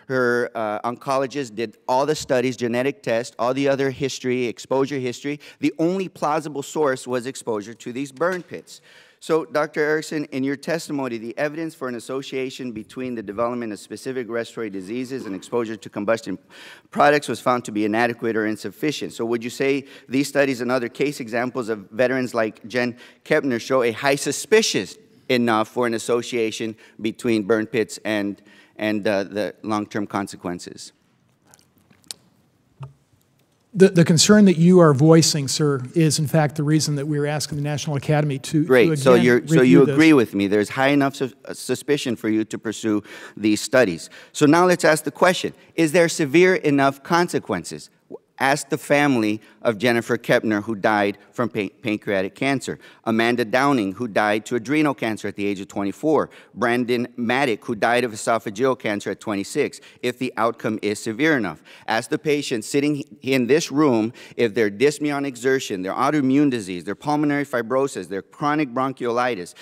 Her oncologist did all the studies, genetic tests, all the other history, exposure history. The only plausible source was exposure to these burn pits. So, Dr. Erickson, in your testimony, the evidence for an association between the development of specific respiratory diseases and exposure to combustion products was found to be inadequate or insufficient. So would you say these studies and other case examples of veterans like Jen Kepner show a high suspicion enough for an association between burn pits and the long-term consequences? The concern that you are voicing, sir, is in fact the reason that we're asking the National Academy to Great. So you agree this. with me. There's high enough suspicion for you to pursue these studies. So now let's ask the question, is there severe enough consequences? Ask the family of Jennifer Kepner, who died from pancreatic cancer. Amanda Downing, who died to adrenal cancer at the age of 24. Brandon Maddock, who died of esophageal cancer at 26, if the outcome is severe enough. Ask the patients sitting in this room if their dyspnea on exertion, their autoimmune disease, their pulmonary fibrosis, their chronic bronchiolitis,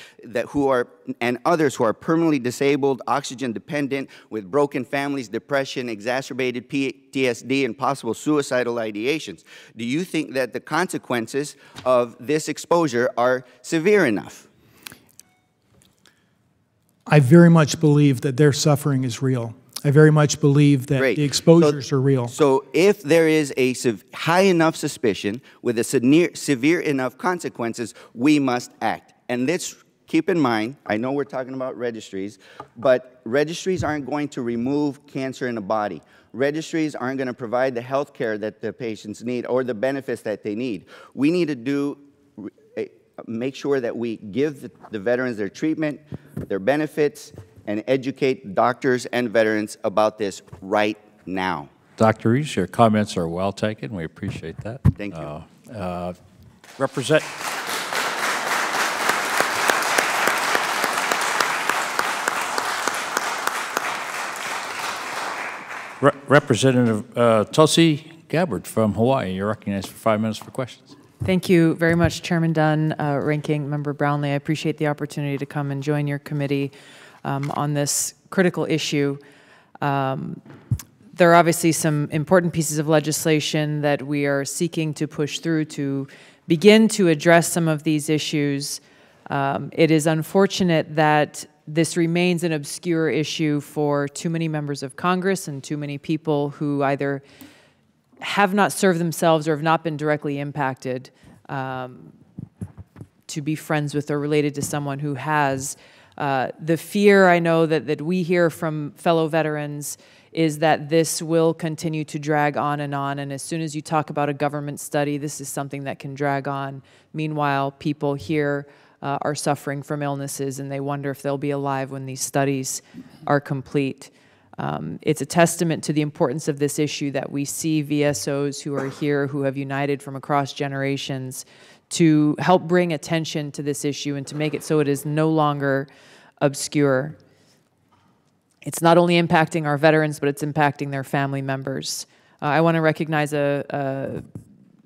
and others who are permanently disabled, oxygen dependent, with broken families, depression, exacerbated PTSD, and possible suicidal ideations. Do you think that the consequences of this exposure are severe enough? I very much believe that their suffering is real. I very much believe that the exposures are real. So if there is a high enough suspicion with a severe enough consequences, we must act. And let's keep in mind, I know we're talking about registries, but registries aren't going to remove cancer in the body. Registries aren't going to provide the health care that the patients need or the benefits that they need. We need to make sure that we give the veterans their treatment, their benefits, and educate doctors and veterans about this right now. Dr. Rees, your comments are well taken. We appreciate that. Thank you. Representative Tulsi Gabbard from Hawaii, you're recognized for 5 minutes for questions. Thank you very much, Chairman Dunn, Ranking Member Brownlee. I appreciate the opportunity to come and join your committee on this critical issue. There are obviously some important pieces of legislation that we are seeking to push through to begin to address some of these issues. It is unfortunate that this remains an obscure issue for too many members of Congress and too many people who either have not served themselves or have not been directly impacted to be friends with or related to someone who has. The fear I know that we hear from fellow veterans is that this will continue to drag on, and as soon as you talk about a government study, this is something that can drag on. Meanwhile, people here are suffering from illnesses, and they wonder if they'll be alive when these studies are complete. It's a testament to the importance of this issue that we see VSOs who are here, who have united from across generations to help bring attention to this issue and to make it so it is no longer obscure. It's not only impacting our veterans, but it's impacting their family members. I want to recognize a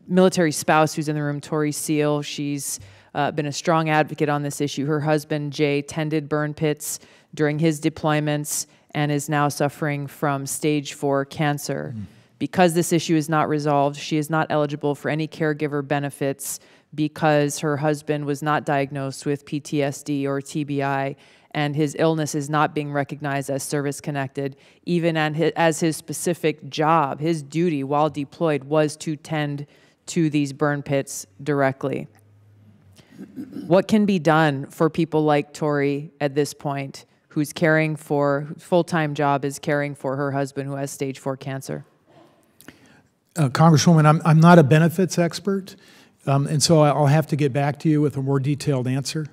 military spouse who's in the room, Tori Seal. She's been a strong advocate on this issue. Her husband, Jay, tended burn pits during his deployments and is now suffering from stage 4 cancer. Because this issue is not resolved, she is not eligible for any caregiver benefits because her husband was not diagnosed with PTSD or TBI, and his illness is not being recognized as service-connected, even as his specific job, his duty while deployed was to tend to these burn pits directly. What can be done for people like Tori at this point, who's caring for, full-time job is caring for her husband who has stage 4 cancer? Congresswoman, I'm not a benefits expert, and so I'll have to get back to you with a more detailed answer.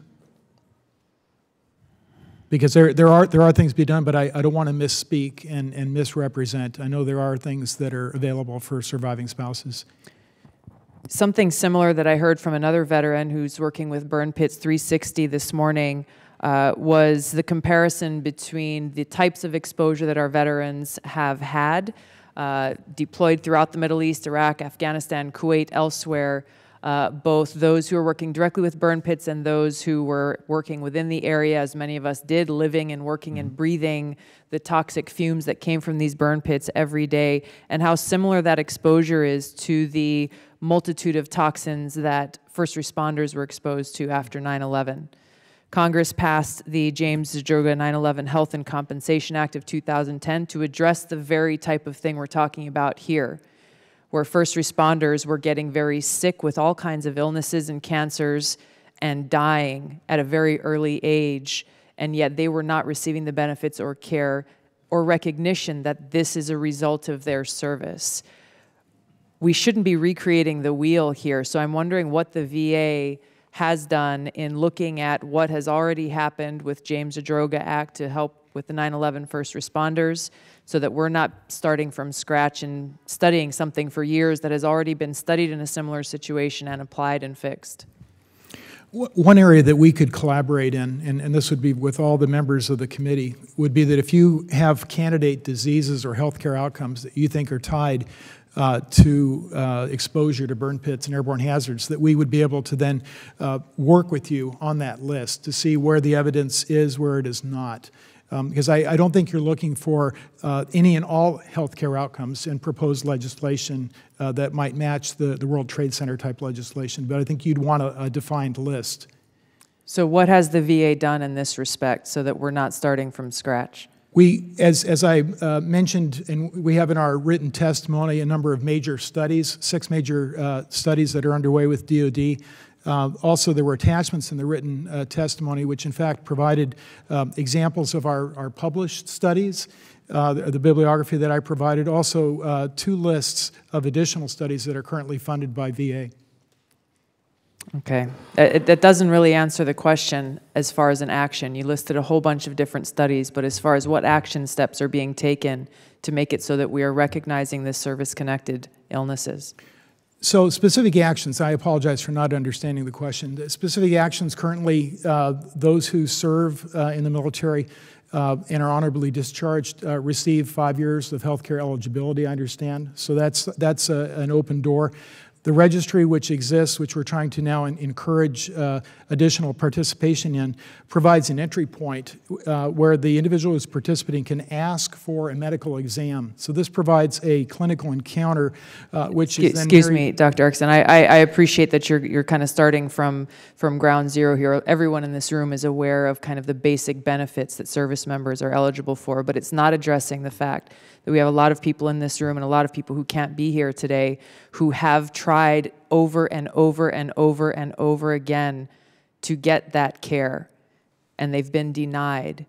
Because there are things to be done, but I don't want to misspeak and misrepresent. I know there are things that are available for surviving spouses. Something similar that I heard from another veteran who's working with Burn Pits 360 this morning was the comparison between the types of exposure that our veterans have had, deployed throughout the Middle East, Iraq, Afghanistan, Kuwait, elsewhere, both those who are working directly with burn pits and those who were working within the area, as many of us did, living and working and breathing the toxic fumes that came from these burn pits every day, and how similar that exposure is to the multitude of toxins that first responders were exposed to after 9/11. Congress passed the James Zadroga 9/11 Health and Compensation Act of 2010 to address the very type of thing we're talking about here, where first responders were getting very sick with all kinds of illnesses and cancers and dying at a very early age, and yet they were not receiving the benefits or care or recognition that this is a result of their service. We shouldn't be recreating the wheel here, so I'm wondering what the VA has done in looking at what has already happened with James Zadroga Act to help with the 9/11 first responders, so that we're not starting from scratch and studying something for years that has already been studied in a similar situation and applied and fixed. One area that we could collaborate in, and this would be with all the members of the committee, would be that if you have candidate diseases or healthcare outcomes that you think are tied to exposure to burn pits and airborne hazards, that we would be able to then work with you on that list to see where the evidence is, where it is not. Because I don't think you're looking for any and all healthcare outcomes in proposed legislation that might match the World Trade Center type legislation, but I think you'd want a defined list. So what has the VA done in this respect so that we're not starting from scratch? We, as I mentioned, and we have in our written testimony a number of major studies, 6 major studies that are underway with DoD. Also, there were attachments in the written testimony which in fact provided examples of our published studies, the bibliography that I provided, also 2 lists of additional studies that are currently funded by VA. Okay. That doesn't really answer the question as far as an action. You listed a whole bunch of different studies, but as far as what action steps are being taken to make it so that we are recognizing this service-connected illnesses? So specific actions, I apologize for not understanding the question. The specific actions currently, those who serve in the military and are honorably discharged receive 5 years of health care eligibility, I understand. So that's an open door. The registry which exists, which we're trying to now encourage additional participation in, provides an entry point where the individual who's participating can ask for a medical exam. So this provides a clinical encounter which is then... Excuse me, Dr. Erickson. I appreciate that you're kind of starting from ground zero here. Everyone in this room is aware of kind of the basic benefits that service members are eligible for, but it's not addressing the fact that we have a lot of people in this room and a lot of people who can't be here today who have tried over and over and over and over again to get that care, and they've been denied.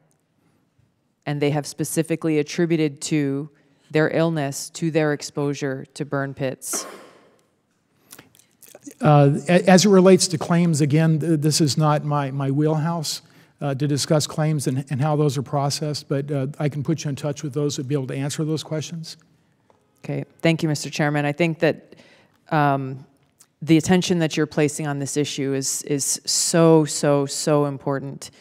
And they have specifically attributed to their illness to their exposure to burn pits. As it relates to claims, again, this is not my wheelhouse to discuss claims and how those are processed, but I can put you in touch with those that would be able to answer those questions. Okay, thank you, Mr. Chairman. I think that the attention that you're placing on this issue is so important.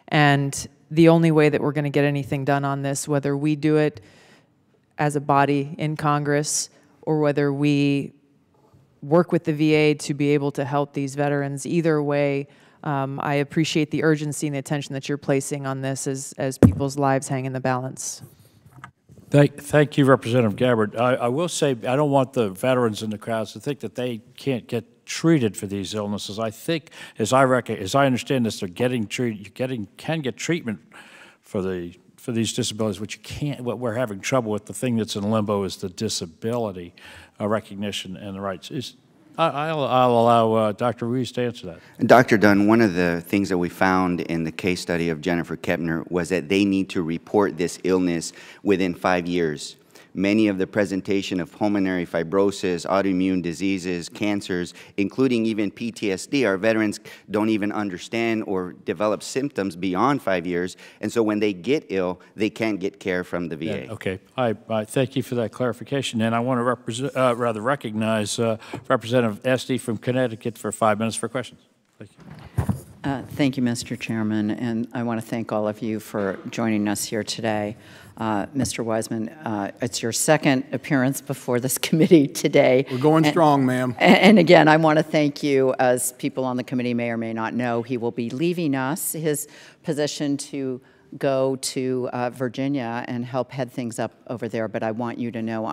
And the only way that we're going to get anything done on this, whether we do it as a body in Congress or whether we work with the VA to be able to help these veterans. Either way, I appreciate the urgency and the attention that you're placing on this as people's lives hang in the balance. Thank you, Representative Gabbard. I will say I don't want the veterans in the crowds to think that they can't get treated for these illnesses. I think, as I understand this, they're getting treated. Can get treatment for these disabilities, which you can't. What we're having trouble with, the thing that's in limbo, is the disability recognition and the rights. I'll allow Dr. Ruiz to answer that. And Dr. Dunn, one of the things that we found in the case study of Jennifer Kepner was that they need to report this illness within 5 years. Many of the presentation of pulmonary fibrosis, autoimmune diseases, cancers, including even PTSD, our veterans don't even understand or develop symptoms beyond 5 years. And so when they get ill, they can't get care from the VA. Yeah, okay. I thank you for that clarification. And I want to recognize Representative Esty from Connecticut for 5 minutes for questions. Thank you. Thank you, Mr. Chairman, and I want to thank all of you for joining us here today. Mr. Wiseman, it's your second appearance before this committee today. We're going strong, ma'am. And again, I want to thank you. As people on the committee may or may not know, he will be leaving us, his position, to go to Virginia and help head things up over there. But I want you to know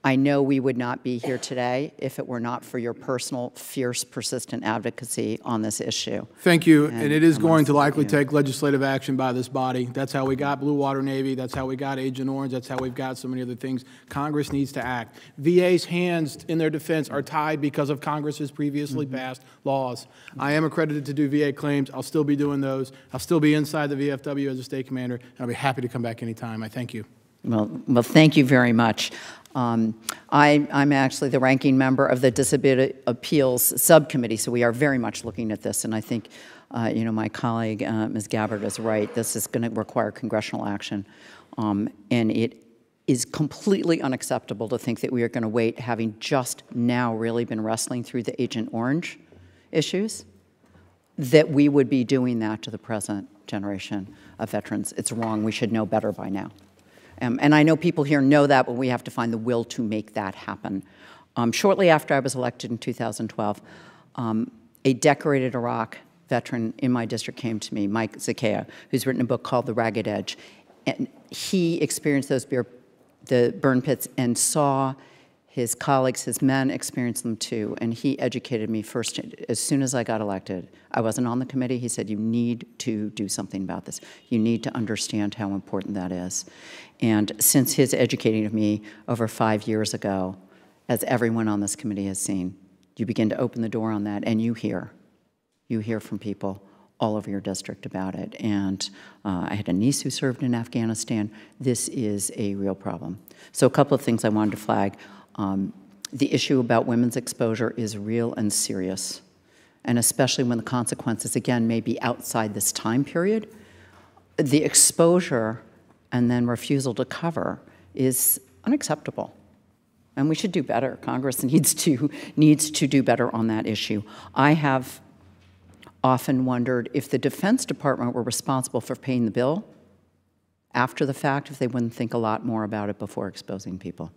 I know we would not be here today if it were not for your personal, fierce, persistent advocacy on this issue. Thank you. And it is going to likely take legislative action by this body. That's how we got Blue Water Navy. That's how we got Agent Orange. That's how we've got so many other things. Congress needs to act. VA's hands in their defense are tied because of Congress's previously passed laws. I am accredited to do VA claims. I'll still be doing those. I'll still be inside the VFW as a state commander, and I'll be happy to come back anytime. I thank you. Well, thank you very much. I'm actually the ranking member of the Disability Appeals Subcommittee, so we are very much looking at this. And I think, you know, my colleague, Ms. Gabbard, is right. This is going to require congressional action, and it is completely unacceptable to think that we are going to wait, having just now really been wrestling through the Agent Orange issues, that we would be doing that to the present generation of veterans. It's wrong. We should know better by now. And I know people here know that, but we have to find the will to make that happen. Shortly after I was elected in 2012, a decorated Iraq veteran in my district came to me, Mike Zakea, who's written a book called The Ragged Edge. And he experienced the burn pits and saw his colleagues, his men, experience them too. And he educated me first. As soon as I got elected, I wasn't on the committee. He said, you need to do something about this. You need to understand how important that is. And since his educating of me over 5 years ago, as everyone on this committee has seen, you begin to open the door on that, and you hear from people all over your district about it. And I had a niece who served in Afghanistan. This is a real problem. So a couple of things I wanted to flag. The issue about women's exposure is real and serious, and especially when the consequences, again, may be outside this time period. The exposure and then refusal to cover is unacceptable, and we should do better. Congress needs to do better on that issue. I have often wondered if the Defense Department were responsible for paying the bill after the fact, if they wouldn't think a lot more about it before exposing people.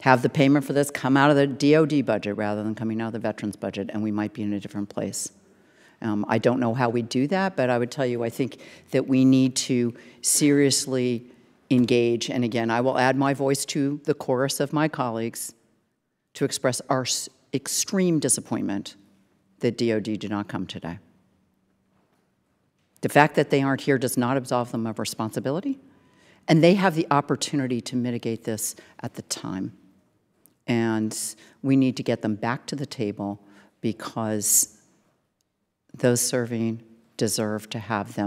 Have the payment for this come out of the DOD budget rather than coming out of the veterans budget, and we might be in a different place. I don't know how we do that, but I would tell you I think that we need to seriously engage. And again, I will add my voice to the chorus of my colleagues to express our extreme disappointment that DOD did not come today. The fact that they aren't here does not absolve them of responsibility, and they have the opportunity to mitigate this at the time. And we need to get them back to the table because those serving deserve to have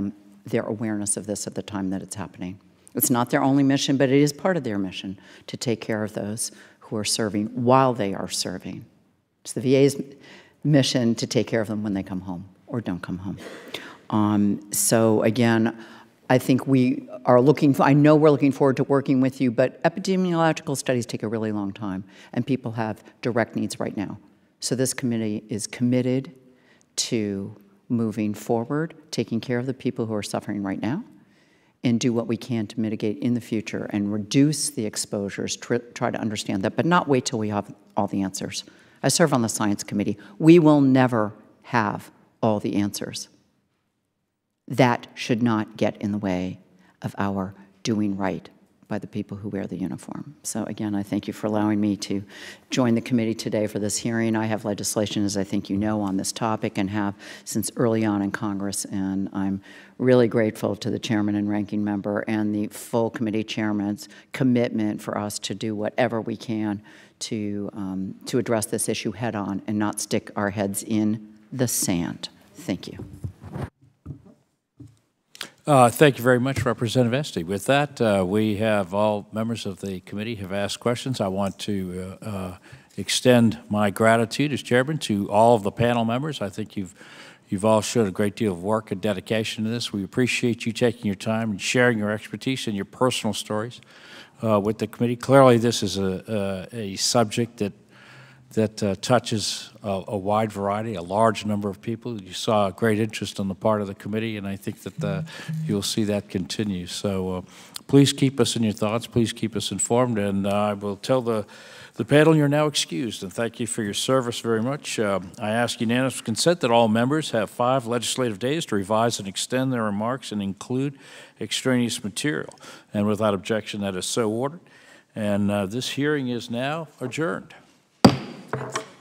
their awareness of this at the time that it's happening. It's not their only mission, but it is part of their mission to take care of those who are serving while they are serving. It's the VA's mission to take care of them when they come home or don't come home. So again, I think we are I know we're looking forward to working with you, but epidemiological studies take a really long time, and people have direct needs right now. So this committee is committed to moving forward, taking care of the people who are suffering right now, and do what we can to mitigate in the future and reduce the exposures, try to understand that, but not wait till we have all the answers. I serve on the Science Committee. We will never have all the answers. That should not get in the way of our doing right by the people who wear the uniform. So again, I thank you for allowing me to join the committee today for this hearing. I have legislation, as I think you know, on this topic and have since early on in Congress, and I'm really grateful to the chairman and ranking member and the full committee chairman's commitment for us to do whatever we can to address this issue head on and not stick our heads in the sand. Thank you. Thank you very much, Representative Esty. With that, we have all members of the committee have asked questions. I want to extend my gratitude as chairman to all of the panel members. I think you've all showed a great deal of work and dedication to this. We appreciate you taking your time and sharing your expertise and your personal stories with the committee. Clearly, this is a subject that touches a wide variety, a large number of people. You saw a great interest on the part of the committee, and I think that you'll see that continue. So please keep us in your thoughts. Please keep us informed, and I will tell the panel you're now excused, and thank you for your service very much. I ask unanimous consent that all members have 5 legislative days to revise and extend their remarks and include extraneous material. And without objection, that is so ordered. And this hearing is now adjourned. Thanks.